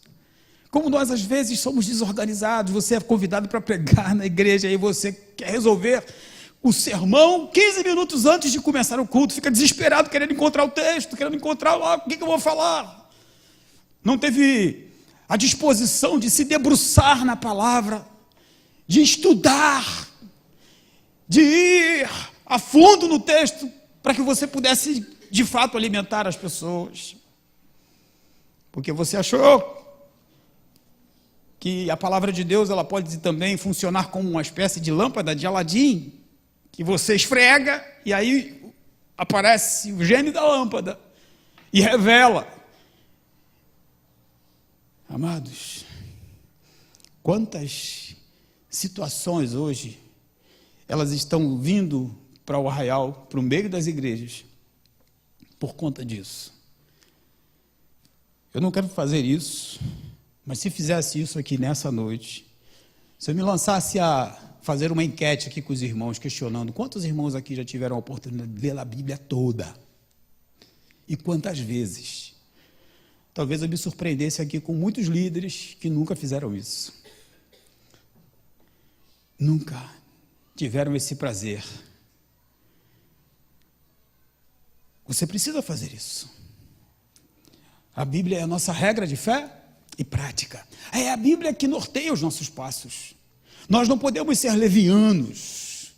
E: Como nós, às vezes, somos desorganizados. Você é convidado para pregar na igreja, aí você quer resolver o sermão 15 minutos antes de começar o culto. Fica desesperado, querendo encontrar o texto, querendo encontrar lá, o que eu vou falar. Não teve a disposição de se debruçar na palavra, de estudar de ir a fundo no texto para que você pudesse, de fato, alimentar as pessoas. Porque você achou que a palavra de Deus ela pode também funcionar como uma espécie de lâmpada de Aladim, que você esfrega e aí aparece o gênio da lâmpada e revela. Amados, quantas situações hoje elas estão vindo para o arraial, para o meio das igrejas, por conta disso. Eu não quero fazer isso, mas se fizesse isso aqui nessa noite, se eu me lançasse a fazer uma enquete aqui com os irmãos, questionando quantos irmãos aqui já tiveram a oportunidade de ler a Bíblia toda, e quantas vezes, talvez eu me surpreendesse aqui com muitos líderes que nunca fizeram isso. Nunca tiveram esse prazer. Você precisa fazer isso. A Bíblia é a nossa regra de fé e prática. É a Bíblia que norteia os nossos passos. Nós não podemos ser levianos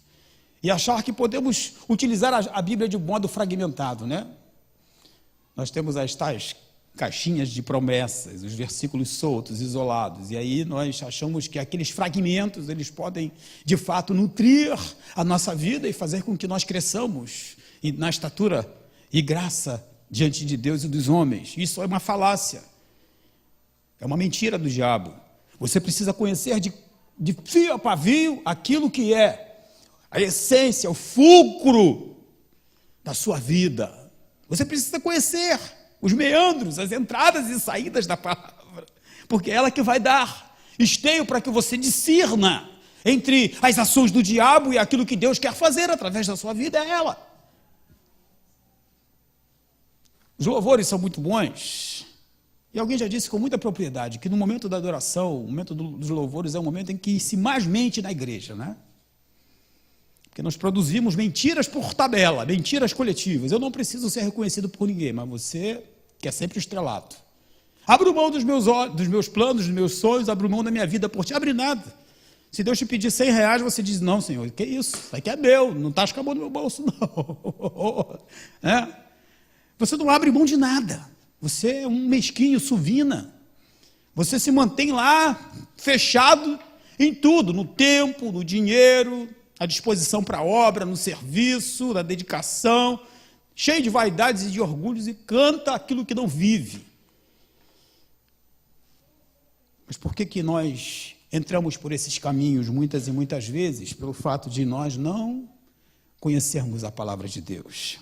E: e achar que podemos utilizar a Bíblia de modo fragmentado, né? Nós temos as tais caixinhas de promessas, os versículos soltos, isolados, e aí nós achamos que aqueles fragmentos, eles podem, de fato, nutrir a nossa vida e fazer com que nós cresçamos na estatura e graça diante de Deus e dos homens. Isso é uma falácia, é uma mentira do diabo. Você precisa conhecer de fio a pavio aquilo que é a essência, o fulcro da sua vida. Você precisa conhecer os meandros, as entradas e saídas da palavra, porque é ela que vai dar esteio para que você discirna entre as ações do diabo e aquilo que Deus quer fazer através da sua vida, é ela. Os louvores são muito bons, e alguém já disse com muita propriedade que no momento da adoração, o momento dos louvores é um momento em que se mais mente na igreja, né? Porque nós produzimos mentiras por tabela, mentiras coletivas. Eu não preciso ser reconhecido por ninguém, mas você quer sempre o estrelato. Abro mão dos meus planos, dos meus sonhos, abro mão da minha vida por ti. Abre nada. Se Deus te pedir R$100, você diz, não, Senhor, que isso? Isso aqui é meu, não está escapando do meu bolso, não. É? Você não abre mão de nada. Você é um mesquinho, suvina. Você se mantém lá, fechado em tudo, no tempo, no dinheiro, à disposição para a obra, no serviço, na dedicação, cheio de vaidades e de orgulhos, e canta aquilo que não vive. Mas por que nós entramos por esses caminhos muitas e muitas vezes? Pelo fato de nós não conhecermos a palavra de Deus.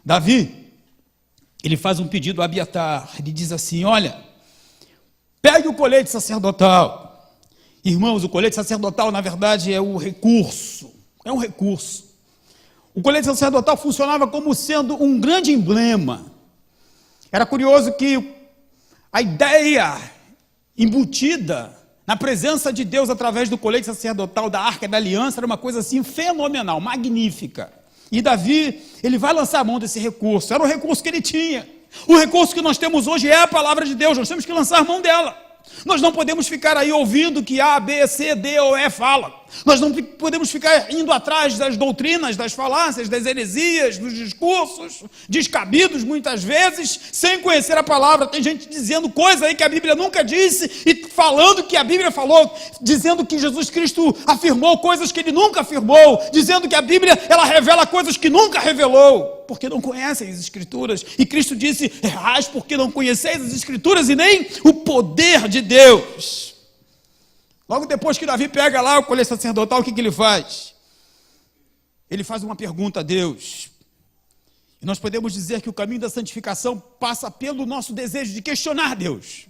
E: Davi, ele faz um pedido a Abiatar, ele diz assim, olha, pegue o colete sacerdotal. Irmãos, o colete sacerdotal, na verdade, é um recurso. O colete sacerdotal funcionava como sendo um grande emblema. Era curioso que a ideia embutida na presença de Deus através do colete sacerdotal da Arca da Aliança era uma coisa assim fenomenal, magnífica. E Davi, ele vai lançar a mão desse recurso. Era o recurso que ele tinha. O recurso que nós temos hoje é a palavra de Deus. Nós temos que lançar a mão dela. Nós não podemos ficar aí ouvindo que A, B, C, D ou E fala. Nós não podemos ficar indo atrás das doutrinas, das falácias, das heresias, dos discursos descabidos muitas vezes, sem conhecer a palavra. Tem gente dizendo coisa aí que a Bíblia nunca disse e falando que a Bíblia falou, dizendo que Jesus Cristo afirmou coisas que ele nunca afirmou, dizendo que a Bíblia ela revela coisas que nunca revelou, porque não conhecem as Escrituras. E Cristo disse, errais porque não conheceis as Escrituras e nem o poder de Deus. Logo depois que Davi pega lá o colete sacerdotal, o que ele faz? Ele faz uma pergunta a Deus. E nós podemos dizer que o caminho da santificação passa pelo nosso desejo de questionar Deus.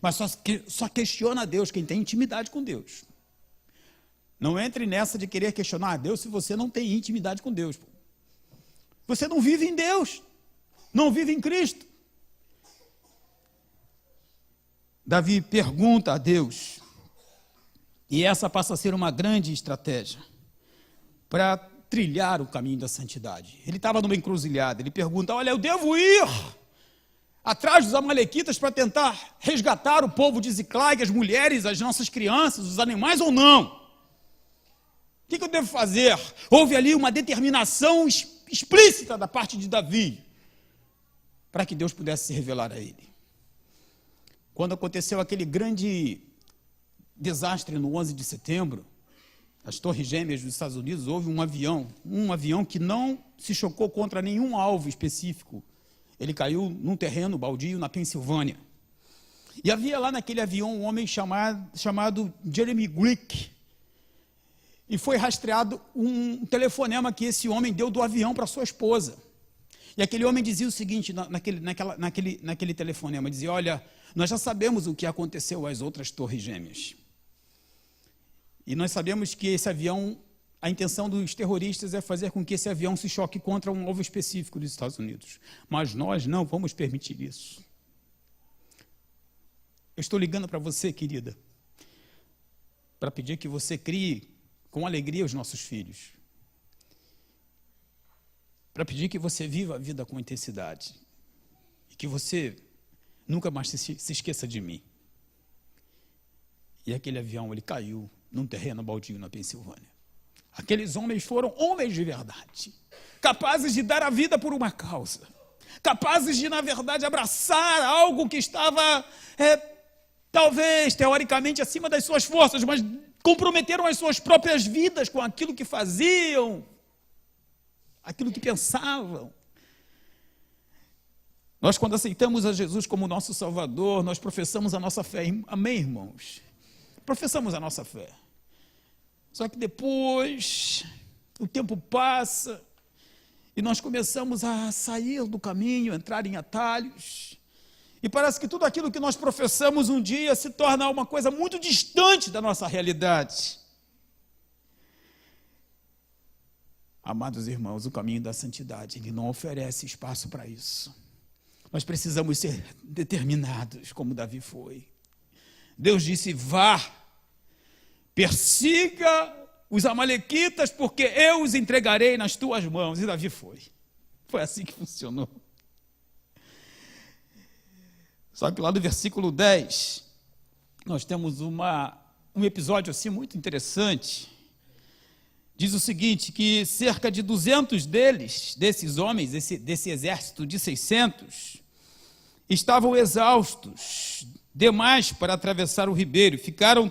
E: Mas só questiona Deus quem tem intimidade com Deus. Não entre nessa de querer questionar Deus se você não tem intimidade com Deus. Você não vive em Deus, não vive em Cristo. Davi pergunta a Deus, e essa passa a ser uma grande estratégia para trilhar o caminho da santidade. Ele estava numa encruzilhada, ele pergunta, olha, eu devo ir atrás dos amalequitas para tentar resgatar o povo de Ziclag, as mulheres, as nossas crianças, os animais ou não? O que eu devo fazer? Houve ali uma determinação explícita da parte de Davi para que Deus pudesse se revelar a ele. Quando aconteceu aquele grande desastre no 11 de setembro, as Torres Gêmeas dos Estados Unidos, houve um avião que não se chocou contra nenhum alvo específico. Ele caiu num terreno baldio na Pensilvânia. E havia lá naquele avião um homem chamado Jeremy Glick. E foi rastreado um telefonema que esse homem deu do avião para sua esposa. E aquele homem dizia o seguinte, naquele telefonema, dizia: olha, nós já sabemos o que aconteceu às outras Torres Gêmeas. E nós sabemos que esse avião, a intenção dos terroristas é fazer com que esse avião se choque contra um alvo específico dos Estados Unidos. Mas nós não vamos permitir isso. Eu estou ligando para você, querida, para pedir que você crie com alegria os nossos filhos. Para pedir que você viva a vida com intensidade. E que você nunca mais se esqueça de mim. E aquele avião, ele caiu num terreno baldio na Pensilvânia. Aqueles homens foram homens de verdade, capazes de dar a vida por uma causa, capazes de, na verdade, abraçar algo que estava, talvez, teoricamente, acima das suas forças, mas comprometeram as suas próprias vidas com aquilo que faziam, aquilo que pensavam. Nós, quando aceitamos a Jesus como nosso Salvador, nós professamos a nossa fé. Amém, irmãos? Professamos a nossa fé. Só que depois, o tempo passa e nós começamos a sair do caminho, entrar em atalhos. E parece que tudo aquilo que nós professamos um dia se torna uma coisa muito distante da nossa realidade. Amados irmãos, o caminho da santidade, ele não oferece espaço para isso. Nós precisamos ser determinados, como Davi foi. Deus disse: vá, persiga os amalequitas, porque eu os entregarei nas tuas mãos. E Davi foi. Foi assim que funcionou. Só que lá do versículo 10, nós temos um episódio assim muito interessante. Diz o seguinte, que cerca de 200 desses homens, desse exército de 600, estavam exaustos demais para atravessar o ribeiro. Ficaram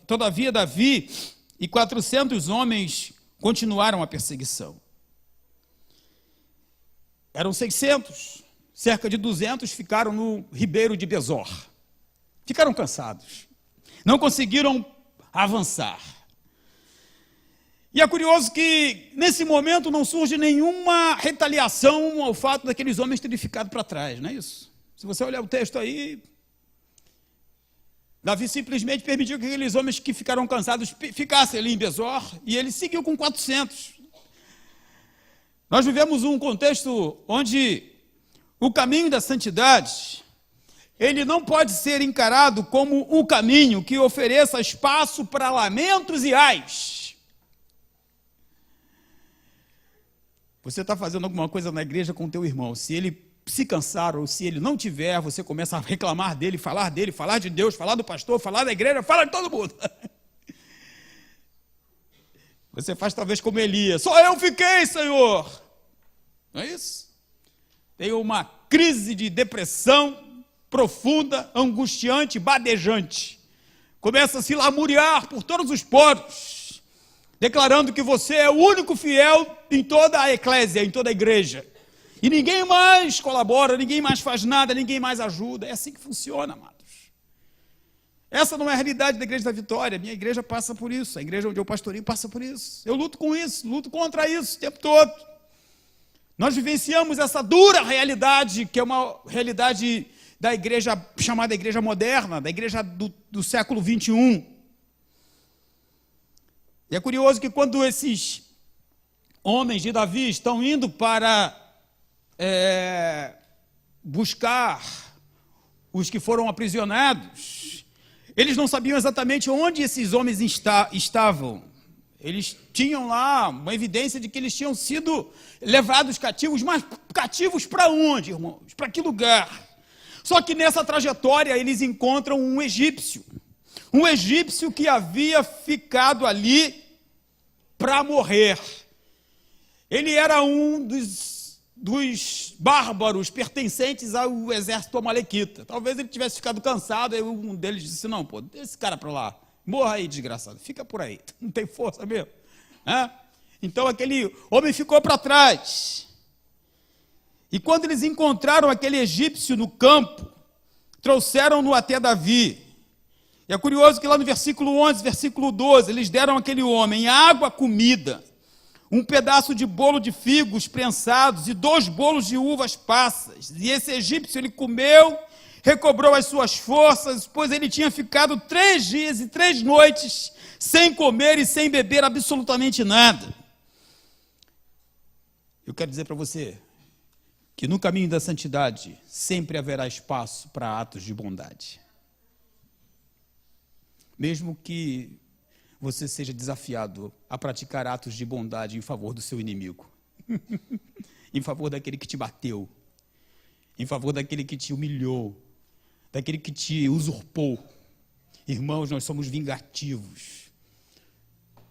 E: todavia Davi e 400 homens continuaram a perseguição. Eram 600, cerca de 200 ficaram no ribeiro de Besor. Ficaram cansados, não conseguiram avançar. E é curioso que, nesse momento, não surge nenhuma retaliação ao fato daqueles homens terem ficado para trás, não é isso? Se você olhar o texto aí, Davi simplesmente permitiu que aqueles homens que ficaram cansados ficassem ali em Besor, e ele seguiu com 400. Nós vivemos um contexto onde o caminho da santidade, ele não pode ser encarado como um caminho que ofereça espaço para lamentos e ais. Você está fazendo alguma coisa na igreja com o teu irmão, se ele se cansar ou se ele não tiver, você começa a reclamar dele, falar de Deus, falar do pastor, falar da igreja, falar de todo mundo. Você faz talvez como Elias: só eu fiquei, Senhor. Não é isso? Tem uma crise de depressão profunda, angustiante, badejante. Começa a se lamuriar por todos os poros, declarando que você é o único fiel em toda a eclésia, em toda a igreja. E ninguém mais colabora, ninguém mais faz nada, ninguém mais ajuda. É assim que funciona, amados. Essa não é a realidade da Igreja da Vitória. Minha igreja passa por isso, a igreja onde eu pastoreio passa por isso. Eu luto com isso, luto contra isso o tempo todo. Nós vivenciamos essa dura realidade, que é uma realidade da igreja, chamada igreja moderna, da igreja do século 21. E é curioso que quando esses homens de Davi estão indo para buscar os que foram aprisionados, eles não sabiam exatamente onde esses homens estavam. Eles tinham lá uma evidência de que eles tinham sido levados cativos, mas cativos para onde, irmãos? Para que lugar? Só que nessa trajetória eles encontram um egípcio que havia ficado ali para morrer. Ele era um dos bárbaros pertencentes ao exército amalequita. Talvez ele tivesse ficado cansado, e um deles disse, não, pô, deixa esse cara para lá, morra aí, desgraçado, fica por aí, não tem força mesmo. Então aquele homem ficou para trás. E quando eles encontraram aquele egípcio no campo, trouxeram-no até Davi. E é curioso que lá no versículo 11, versículo 12, eles deram àquele homem água, comida, um pedaço de bolo de figos prensados e 2 bolos de uvas passas. E esse egípcio, ele comeu, recobrou as suas forças, pois ele tinha ficado 3 dias e 3 noites sem comer e sem beber absolutamente nada. Eu quero dizer para você que no caminho da santidade sempre haverá espaço para atos de bondade. Mesmo que você seja desafiado a praticar atos de bondade em favor do seu inimigo, em favor daquele que te bateu, em favor daquele que te humilhou, daquele que te usurpou. Irmãos, nós somos vingativos,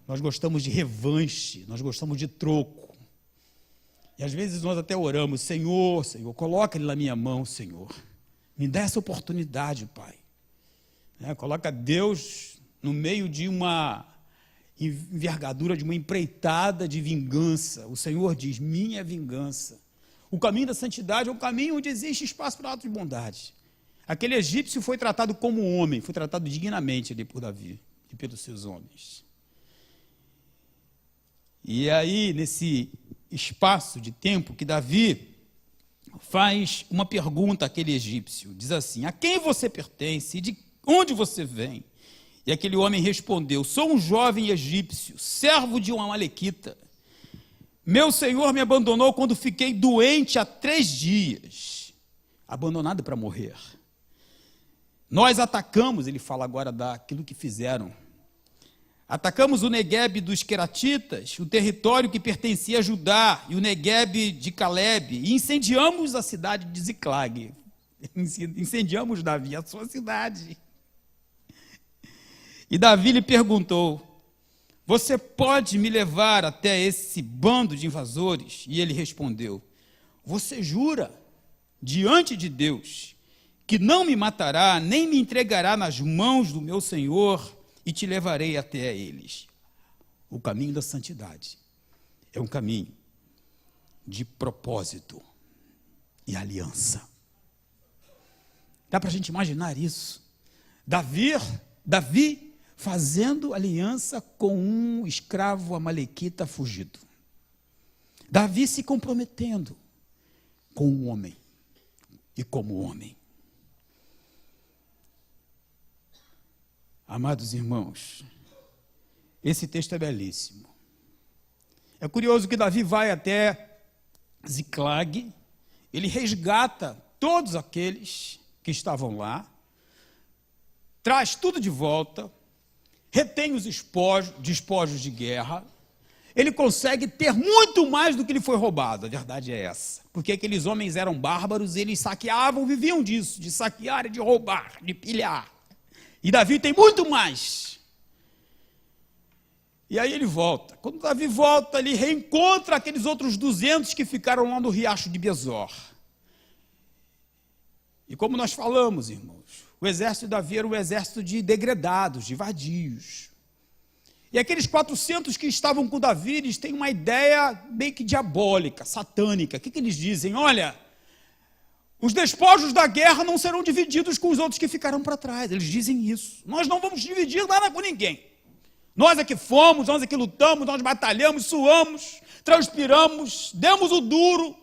E: nós gostamos de revanche, nós gostamos de troco. E às vezes nós até oramos, Senhor, Senhor, coloca ele na minha mão, Senhor. Me dá essa oportunidade, Pai. Coloca Deus no meio de uma envergadura, de uma empreitada de vingança. O Senhor diz, minha vingança. O caminho da santidade é um caminho onde existe espaço para atos de bondade. Aquele egípcio foi tratado como um homem, foi tratado dignamente ali por Davi e pelos seus homens. E aí, nesse espaço de tempo que Davi faz uma pergunta àquele egípcio, diz assim, a quem você pertence e de onde você vem? E aquele homem respondeu, sou um jovem egípcio, servo de um amalequita. Meu senhor me abandonou quando fiquei doente há 3 dias, abandonado para morrer. Nós atacamos, ele fala agora daquilo que fizeram, atacamos o Neguebe dos Queratitas, o território que pertencia a Judá, e o Neguebe de Calebe, e incendiamos a cidade de Ziclag. Incendiamos, Davi, a sua cidade. E Davi lhe perguntou, você pode me levar até esse bando de invasores? E ele respondeu, você jura diante de Deus que não me matará, nem me entregará nas mãos do meu senhor, e te levarei até eles. O caminho da santidade é um caminho de propósito e aliança. Dá para a gente imaginar isso? Davi fazendo aliança com um escravo amalequita fugido. Davi se comprometendo com um homem e como homem. Amados irmãos, esse texto é belíssimo. É curioso que Davi vai até Ziclag, ele resgata todos aqueles que estavam lá, traz tudo de volta, retém os despojos de guerra, ele consegue ter muito mais do que lhe foi roubado, a verdade é essa. Porque aqueles homens eram bárbaros, eles saqueavam, viviam disso, de saquear e de roubar, de pilhar. E Davi tem muito mais. E aí ele volta. Quando Davi volta, ele reencontra aqueles outros 200 que ficaram lá no riacho de Besor. E como nós falamos, irmãos, o exército de Davi era um exército de degredados, de vadios. E aqueles 400 que estavam com Davi, eles têm uma ideia meio que diabólica, satânica. O que eles dizem? Olha, os despojos da guerra não serão divididos com os outros que ficaram para trás. Eles dizem isso. Nós não vamos dividir nada com ninguém. Nós é que fomos, nós é que lutamos, nós batalhamos, suamos, transpiramos, demos o duro,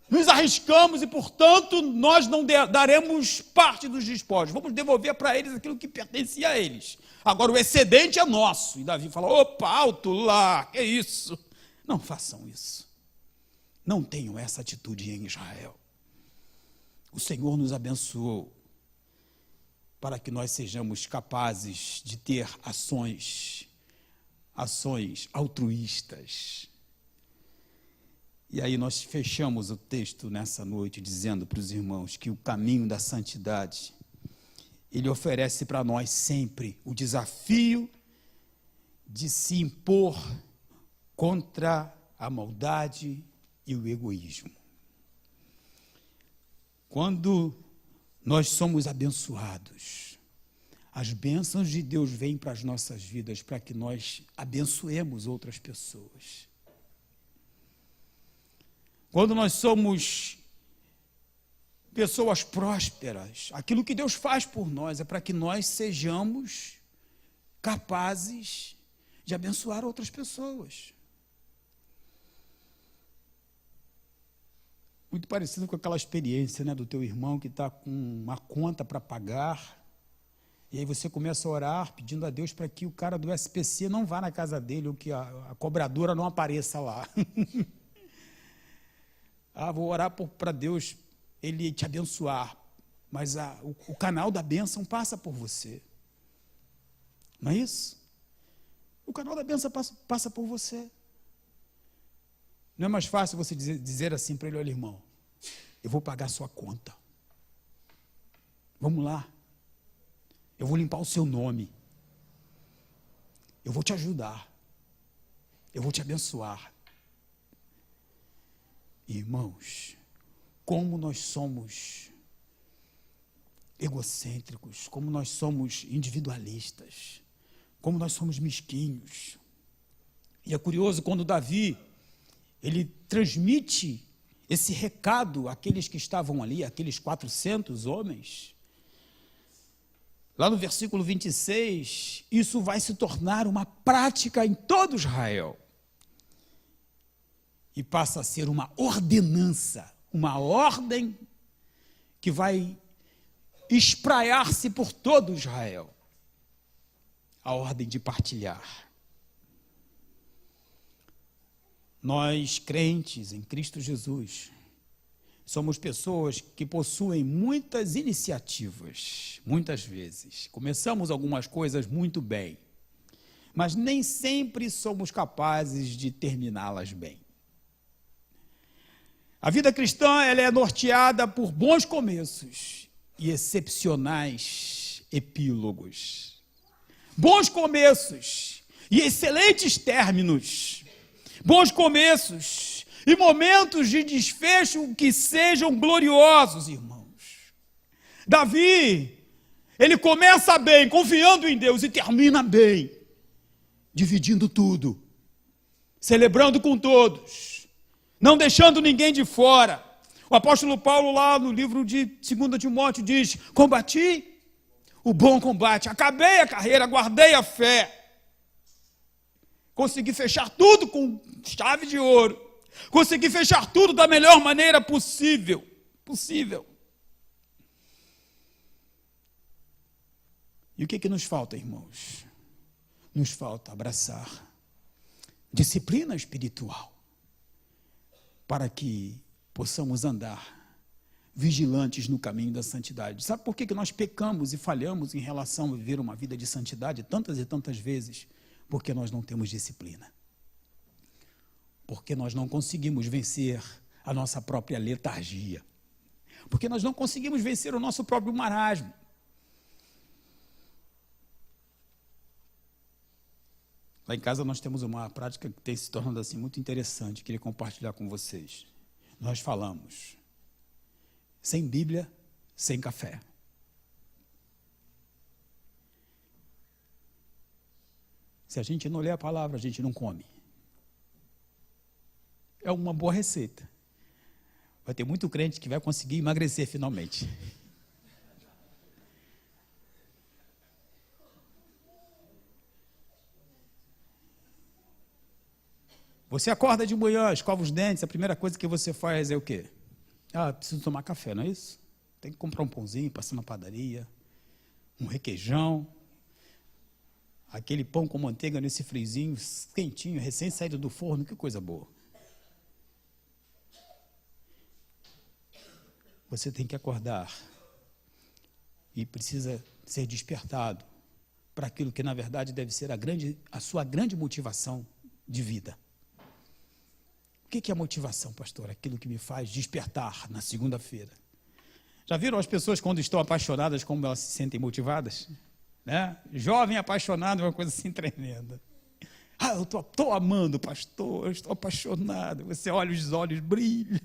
E: nos arriscamos e, portanto, nós não daremos parte dos despojos. Vamos devolver para eles aquilo que pertencia a eles. Agora, o excedente é nosso. E Davi fala, opa, alto lá, que isso? Não façam isso. Não tenham essa atitude em Israel. O Senhor nos abençoou para que nós sejamos capazes de ter ações altruístas. E aí nós fechamos o texto nessa noite dizendo para os irmãos que o caminho da santidade, ele oferece para nós sempre o desafio de se impor contra a maldade e o egoísmo. Quando nós somos abençoados, as bênçãos de Deus vêm para as nossas vidas para que nós abençoemos outras pessoas. Quando nós somos pessoas prósperas, aquilo que Deus faz por nós é para que nós sejamos capazes de abençoar outras pessoas. Muito parecido com aquela experiência, né, do teu irmão que está com uma conta para pagar, e aí você começa a orar pedindo a Deus para que o cara do SPC não vá na casa dele, ou que a cobradora não apareça lá. Vou orar para Deus, Ele te abençoar, mas o canal da bênção passa por você. Não é isso? O canal da bênção passa por você. Não é mais fácil você dizer assim para ele: olha, irmão, eu vou pagar a sua conta. Vamos lá. Eu vou limpar o seu nome. Eu vou te ajudar. Eu vou te abençoar. Irmãos, como nós somos egocêntricos, como nós somos individualistas, como nós somos mesquinhos. E é curioso quando Davi, ele transmite esse recado àqueles que estavam ali, aqueles 400 homens. Lá no versículo 26, isso vai se tornar uma prática em todo Israel. E passa a ser uma ordenança, uma ordem que vai espraiar-se por todo Israel. A ordem de partilhar. Nós, crentes em Cristo Jesus, somos pessoas que possuem muitas iniciativas, muitas vezes. Começamos algumas coisas muito bem, mas nem sempre somos capazes de terminá-las bem. A vida cristã, ela é norteada por bons começos e excepcionais epílogos. Bons começos e excelentes términos. Bons começos e momentos de desfecho que sejam gloriosos, irmãos. Davi, ele começa bem, confiando em Deus, e termina bem, dividindo tudo, celebrando com todos, não deixando ninguém de fora. O apóstolo Paulo, lá no livro de 2 Timóteo, diz: combati o bom combate, acabei a carreira, guardei a fé. Consegui fechar tudo com chave de ouro. Consegui fechar tudo da melhor maneira possível. E o que nos falta, irmãos? Nos falta abraçar disciplina espiritual para que possamos andar vigilantes no caminho da santidade. Sabe por que nós pecamos e falhamos em relação a viver uma vida de santidade tantas e tantas vezes? Porque nós não temos disciplina. Porque nós não conseguimos vencer a nossa própria letargia. Porque nós não conseguimos vencer o nosso próprio marasmo. Lá em casa nós temos uma prática que tem se tornado assim muito interessante, queria compartilhar com vocês. Nós falamos: sem Bíblia, sem café. Se a gente não lê a palavra, a gente não come. É uma boa receita. Vai ter muito crente que vai conseguir emagrecer finalmente. Você acorda de manhã, escova os dentes, a primeira coisa que você faz é o quê? Preciso tomar café, não é isso? Tem que comprar um pãozinho, passar na padaria, um requeijão, aquele pão com manteiga nesse frizinho, quentinho, recém saído do forno, que coisa boa. Você tem que acordar e precisa ser despertado para aquilo que, na verdade, deve ser a sua grande motivação de vida. O que é a motivação, pastor? Aquilo que me faz despertar na segunda-feira. Já viram as pessoas quando estão apaixonadas, como elas se sentem motivadas? Né? Jovem apaixonado é uma coisa assim tremenda. Ah, eu estou amando, pastor, eu estou apaixonado. Você olha, os olhos brilham.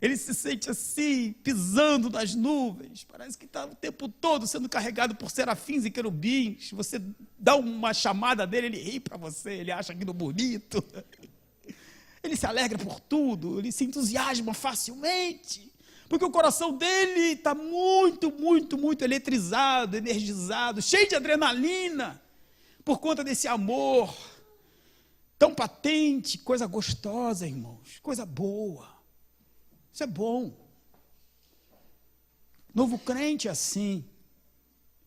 E: Ele se sente assim, pisando nas nuvens. Parece que está o tempo todo sendo carregado por serafins e querubins. Você dá uma chamada dele, ele ri para você, ele acha aquilo bonito. Ele se alegra por tudo, ele se entusiasma facilmente. Porque o coração dele está muito, muito, muito eletrizado, energizado, cheio de adrenalina, por conta desse amor tão patente, coisa gostosa, irmãos, coisa boa. Isso é bom. Novo crente é assim,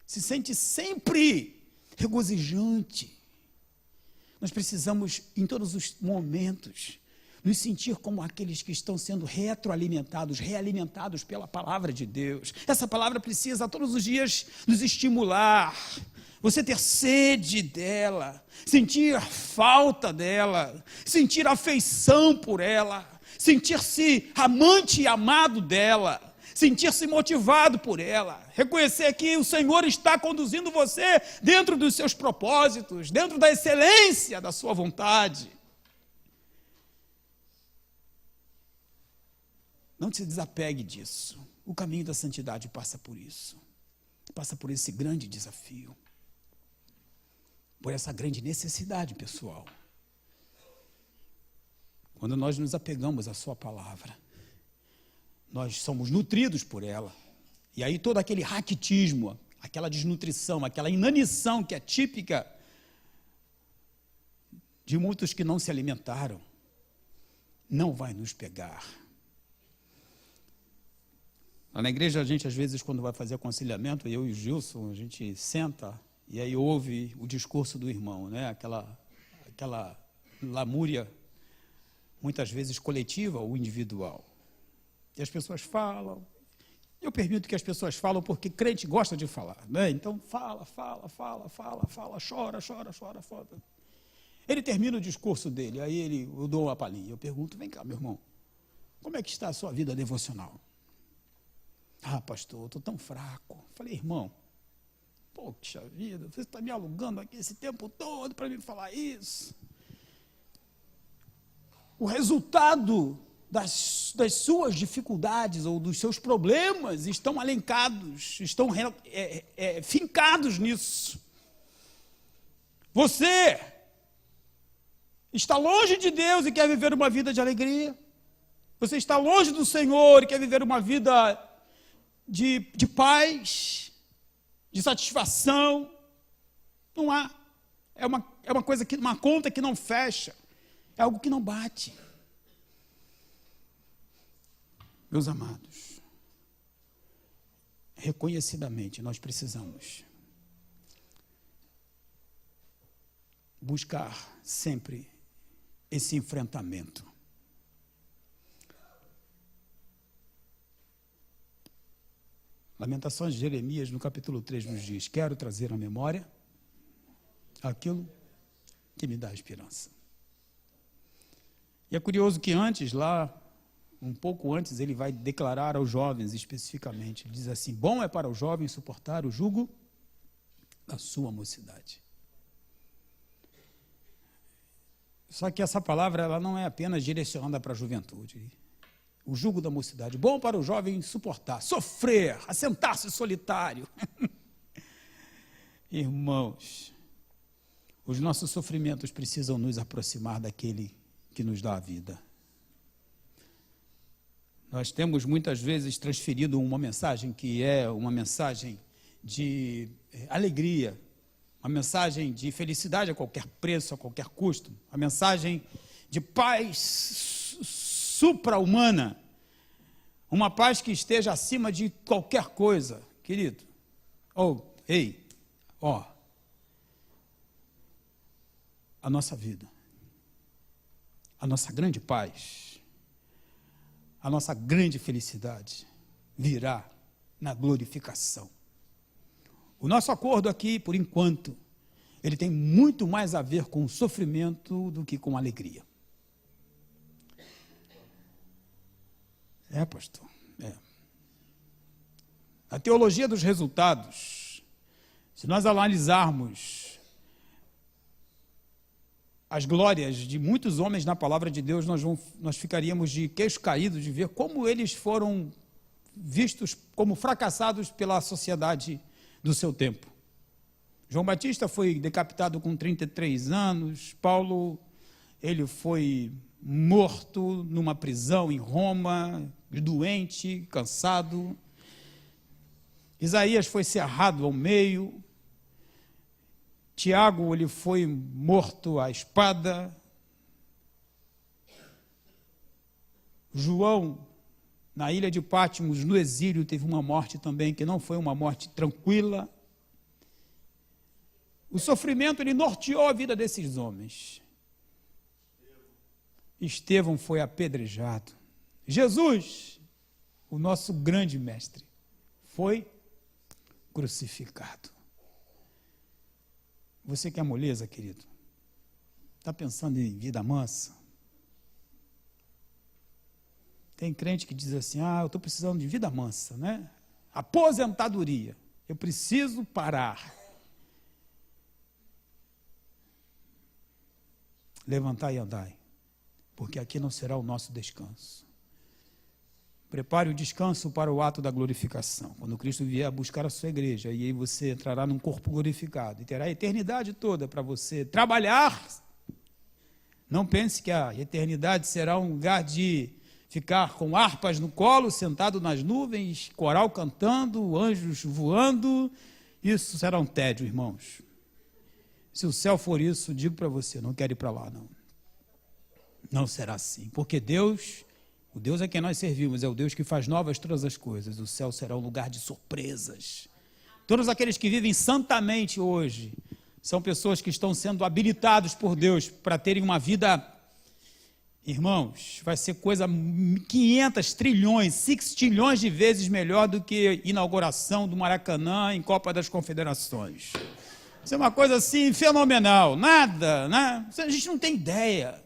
E: se sente sempre regozijante. Nós precisamos, em todos os momentos, nos sentir como aqueles que estão sendo retroalimentados, realimentados pela palavra de Deus. Essa palavra precisa todos os dias nos estimular, você ter sede dela, sentir falta dela, sentir afeição por ela, sentir-se amante e amado dela, sentir-se motivado por ela, reconhecer que o Senhor está conduzindo você dentro dos seus propósitos, dentro da excelência da sua vontade. Não se desapegue disso. O caminho da santidade passa por isso. Passa por esse grande desafio. Por essa grande necessidade pessoal. Quando nós nos apegamos à sua palavra, nós somos nutridos por ela. E aí todo aquele raquitismo, aquela desnutrição, aquela inanição que é típica de muitos que não se alimentaram, não vai nos pegar. Lá na igreja, a gente, às vezes, quando vai fazer aconselhamento, eu e o Gilson, a gente senta e aí ouve o discurso do irmão, né? Aquela lamúria, muitas vezes coletiva ou individual. E as pessoas falam. Eu permito que as pessoas falam porque crente gosta de falar, né? Então, fala, chora. Ele termina o discurso dele, aí eu dou uma palhinha. Eu pergunto, vem cá, meu irmão, como é que está a sua vida devocional? Ah, pastor, eu estou tão fraco. Falei, irmão, poxa vida, você está me alugando aqui esse tempo todo para me falar isso. O resultado das suas dificuldades ou dos seus problemas estão alencados, estão fincados nisso. Você está longe de Deus e quer viver uma vida de alegria. Você está longe do Senhor e quer viver uma vida de paz, de satisfação. Não há. É uma coisa que, uma conta que não fecha. É algo que não bate. Meus amados, reconhecidamente nós precisamos buscar sempre esse enfrentamento. Lamentações de Jeremias, no capítulo 3, nos diz: quero trazer à memória aquilo que me dá esperança. E é curioso que antes, lá, um pouco antes, ele vai declarar aos jovens especificamente. Ele diz assim: bom é para o jovem suportar o jugo da sua mocidade. Só que essa palavra ela não é apenas direcionada para a juventude. O jugo da mocidade. Bom para o jovem suportar, sofrer, assentar-se solitário. Irmãos, os nossos sofrimentos precisam nos aproximar daquele que nos dá a vida. Nós temos muitas vezes transferido uma mensagem que é uma mensagem de alegria, uma mensagem de felicidade a qualquer preço, a qualquer custo, uma mensagem de paz supra-humana, uma paz que esteja acima de qualquer coisa, querido. A nossa vida, a nossa grande paz, a nossa grande felicidade virá na glorificação. O nosso acordo aqui, por enquanto, ele tem muito mais a ver com o sofrimento do que com a alegria. Pastor, A teologia dos resultados, se nós analisarmos as glórias de muitos homens na palavra de Deus, nós ficaríamos de queixo caído de ver como eles foram vistos como fracassados pela sociedade do seu tempo. João Batista foi decapitado com 33 anos, Paulo, ele foi morto numa prisão em Roma, doente, cansado. Isaías foi cerrado ao meio. Tiago, ele foi morto à espada. João, na ilha de Patmos, no exílio, teve uma morte também, que não foi uma morte tranquila. O sofrimento, ele norteou a vida desses homens. Estevão foi apedrejado. Jesus, o nosso grande mestre, foi crucificado. Você que é moleza, querido, está pensando em vida mansa? Tem crente que diz assim, eu estou precisando de vida mansa, né? Aposentadoria, eu preciso parar. Levantai e andai, porque aqui não será o nosso descanso. Prepare o descanso para o ato da glorificação. Quando Cristo vier buscar a sua igreja, e aí você entrará num corpo glorificado e terá a eternidade toda para você trabalhar. Não pense que a eternidade será um lugar de ficar com harpas no colo, sentado nas nuvens, coral cantando, anjos voando. Isso será um tédio, irmãos. Se o céu for isso, digo para você, não quero ir para lá, não. Não será assim, porque Deus, o Deus a quem nós servimos, é o Deus que faz novas todas as coisas. O céu será um lugar de surpresas. Todos aqueles que vivem santamente hoje, são pessoas que estão sendo habilitados por Deus para terem uma vida, irmãos, vai ser coisa 500 trilhões, 6 trilhões de vezes melhor do que inauguração do Maracanã em Copa das Confederações. Isso é uma coisa assim fenomenal, nada, né? A gente não tem ideia.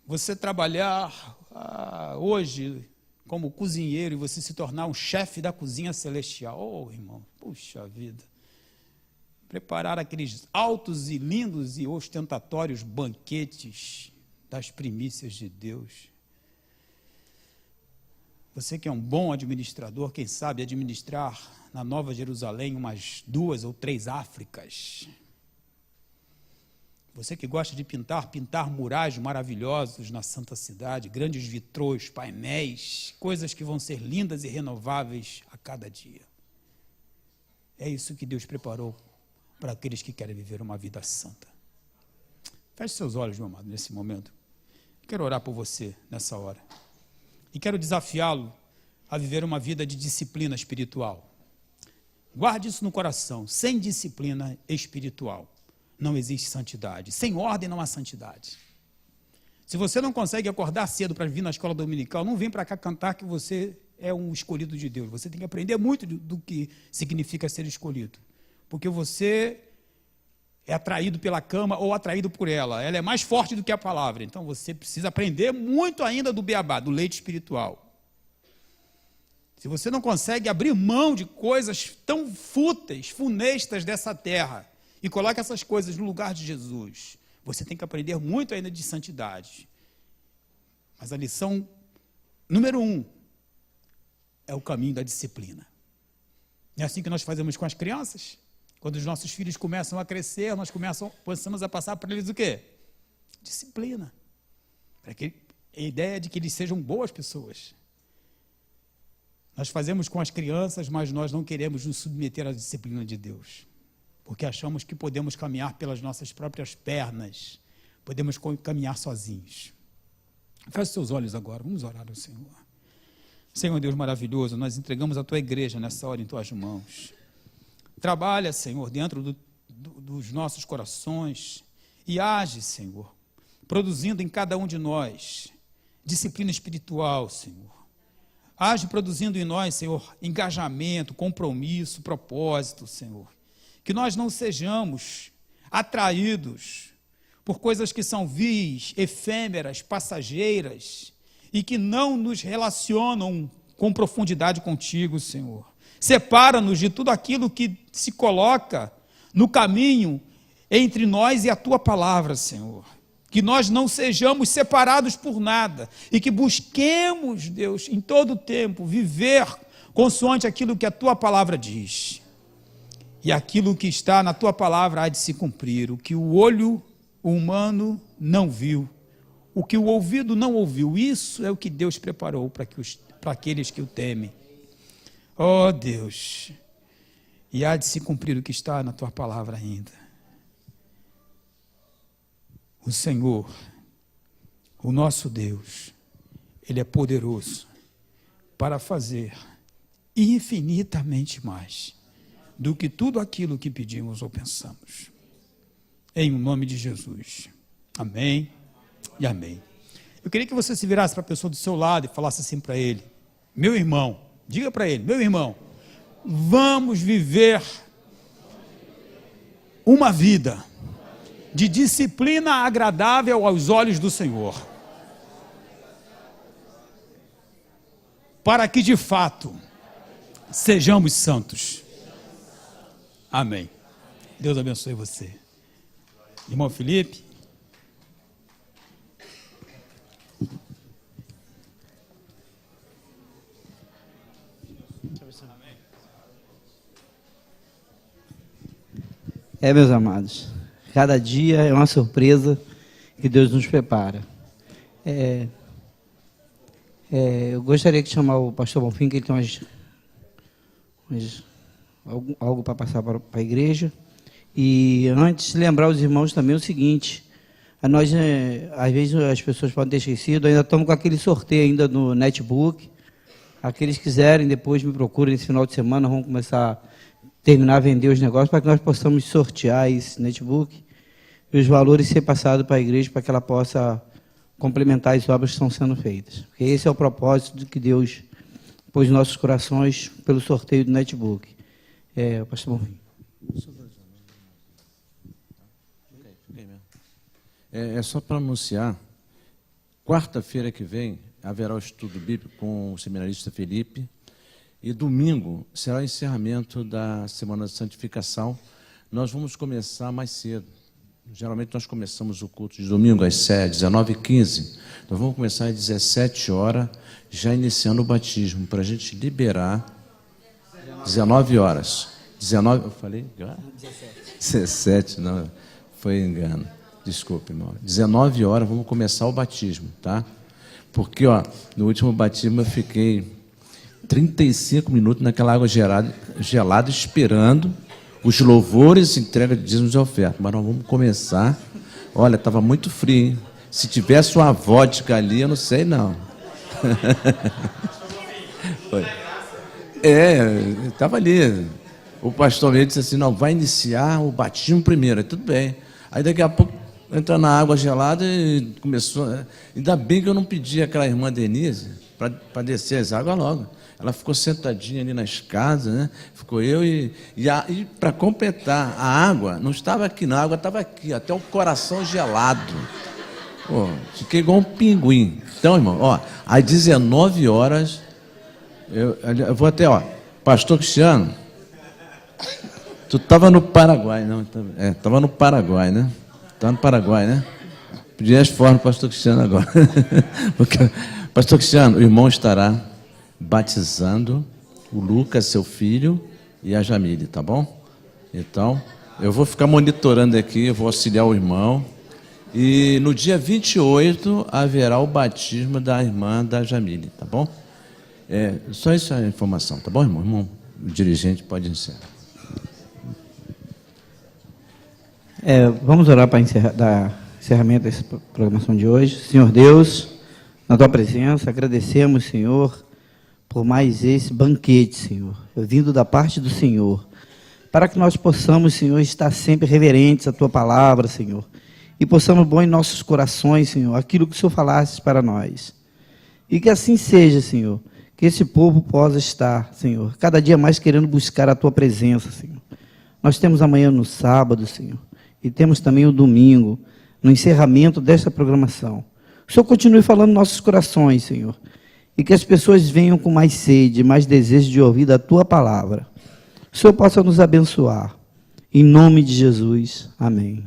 E: Você trabalhar hoje como cozinheiro e você se tornar um chefe da cozinha celestial. Oh, irmão, puxa vida. Preparar aqueles altos e lindos e ostentatórios banquetes das primícias de Deus. Você que é um bom administrador, quem sabe administrar na Nova Jerusalém umas 2 ou 3 Áfricas. Você que gosta de pintar murais maravilhosos na Santa Cidade, grandes vitrôs, painéis, coisas que vão ser lindas e renováveis a cada dia. É isso que Deus preparou para aqueles que querem viver uma vida santa. Feche seus olhos, meu amado, nesse momento. Quero orar por você nessa hora. E quero desafiá-lo a viver uma vida de disciplina espiritual. Guarde isso no coração. Sem disciplina espiritual não existe santidade. Sem ordem não há santidade. Se você não consegue acordar cedo para vir na escola dominical, não vem para cá cantar que você é um escolhido de Deus. Você tem que aprender muito do que significa ser escolhido. Porque você é atraído pela cama ou atraído por ela. Ela é mais forte do que a palavra. Então você precisa aprender muito ainda do beabá, do leite espiritual. Se você não consegue abrir mão de coisas tão fúteis, funestas dessa terra, e coloca essas coisas no lugar de Jesus, você tem que aprender muito ainda de santidade. Mas a lição número 1 é o caminho da disciplina. É assim que nós fazemos com as crianças. Quando os nossos filhos começam a crescer, nós começamos a passar para eles o quê? Disciplina. A ideia de que eles sejam boas pessoas. Nós fazemos com as crianças, mas nós não queremos nos submeter à disciplina de Deus. Porque achamos que podemos caminhar pelas nossas próprias pernas, podemos caminhar sozinhos. Feche seus olhos agora, vamos orar ao Senhor. Senhor Deus maravilhoso, nós entregamos a Tua igreja nessa hora em Tuas mãos. Trabalha, Senhor, dentro dos nossos corações e age, Senhor, produzindo em cada um de nós disciplina espiritual, Senhor. Age produzindo em nós, Senhor, engajamento, compromisso, propósito, Senhor. Que nós não sejamos atraídos por coisas que são vis, efêmeras, passageiras e que não nos relacionam com profundidade contigo, Senhor. Separa-nos de tudo aquilo que se coloca no caminho entre nós e a tua palavra, Senhor. Que nós não sejamos separados por nada e que busquemos, Deus, em todo o tempo, viver consoante aquilo que a tua palavra diz. E aquilo que está na tua palavra há de se cumprir. O que o olho humano não viu, o que o ouvido não ouviu, isso é o que Deus preparou para aqueles que o temem. Oh Deus, e há de se cumprir o que está na tua palavra ainda. O Senhor, o nosso Deus, Ele é poderoso para fazer infinitamente mais do que tudo aquilo que pedimos ou pensamos. Em nome de Jesus. Amém e amém. Eu queria que você se virasse para a pessoa do seu lado e falasse assim para ele: meu irmão, diga para ele, meu irmão, vamos viver uma vida de disciplina agradável aos olhos do Senhor, para que de fato sejamos santos. Amém. Deus abençoe você. Irmão Felipe.
A: Meus amados, cada dia é uma surpresa que Deus nos prepara. Eu gostaria de chamar o pastor Bonfim, que ele tem algo para passar para a igreja. E antes, lembrar os irmãos também o seguinte: nós, às vezes as pessoas podem ter esquecido, ainda estamos com aquele sorteio ainda no netbook. Aqueles que quiserem, depois me procurem nesse final de semana, vamos começar a terminar a vender os negócios para que nós possamos sortear esse netbook e os valores ser passados para a igreja para que ela possa complementar as obras que estão sendo feitas. Porque esse é o propósito que Deus pôs nos nossos corações pelo sorteio do netbook. Pastor Bonfim.
F: É só para anunciar, quarta-feira que vem haverá o estudo bíblico com o seminarista Felipe, e domingo será o encerramento da Semana de Santificação. Nós vamos começar mais cedo. Geralmente nós começamos o culto de domingo às 19h15. Nós vamos começar às 17 horas, já iniciando o batismo, para a gente liberar 19 horas. 19, eu falei? 17, não, foi engano. Desculpe, irmão. 19 horas vamos começar o batismo, tá? Porque, no último batismo eu fiquei 35 minutos naquela água gelada esperando os louvores, entrega de dízimos e oferta. Mas nós vamos começar. Olha, estava muito frio, hein? Se tivesse uma vodka ali, eu não sei não. Estava ali. O pastor veio e disse assim: não, vai iniciar o batismo primeiro. Aí tudo bem. Aí daqui a pouco entra na água gelada e começou. Ainda bem que eu não pedi àquela irmã Denise para descer as águas logo. Ela ficou sentadinha ali na escada, né? Ficou eu e para completar, a água não estava aqui, não, a água estava aqui, até o coração gelado. Pô, fiquei igual um pinguim. Então, irmão, às 19 horas, eu vou até, pastor Cristiano, tu estava no Paraguai, não? Estava no Paraguai, né? Estava no Paraguai, né? Pedi as formas, pastor Cristiano, agora. Porque, pastor Cristiano, o irmão estará batizando o Lucas, seu filho, e a Jamile, tá bom? Então, eu vou ficar monitorando aqui, eu vou auxiliar o irmão. E no dia 28 haverá o batismo da irmã da Jamile, tá bom? Só isso é a informação, tá bom, irmão? Irmão, o dirigente pode encerrar.
A: Vamos orar para dar encerramento dessa programação de hoje. Senhor Deus, na tua presença, agradecemos, Senhor, por mais esse banquete, Senhor, vindo da parte do Senhor, para que nós possamos, Senhor, estar sempre reverentes à tua palavra, Senhor, e possamos pôr em nossos corações, Senhor, aquilo que o Senhor falasse para nós. E que assim seja, Senhor, que esse povo possa estar, Senhor, cada dia mais querendo buscar a tua presença, Senhor. Nós temos amanhã no sábado, Senhor, e temos também o domingo, no encerramento desta programação. O Senhor continue falando em nossos corações, Senhor, e que as pessoas venham com mais sede, mais desejo de ouvir a tua palavra. O Senhor possa nos abençoar Em nome de Jesus. Amém.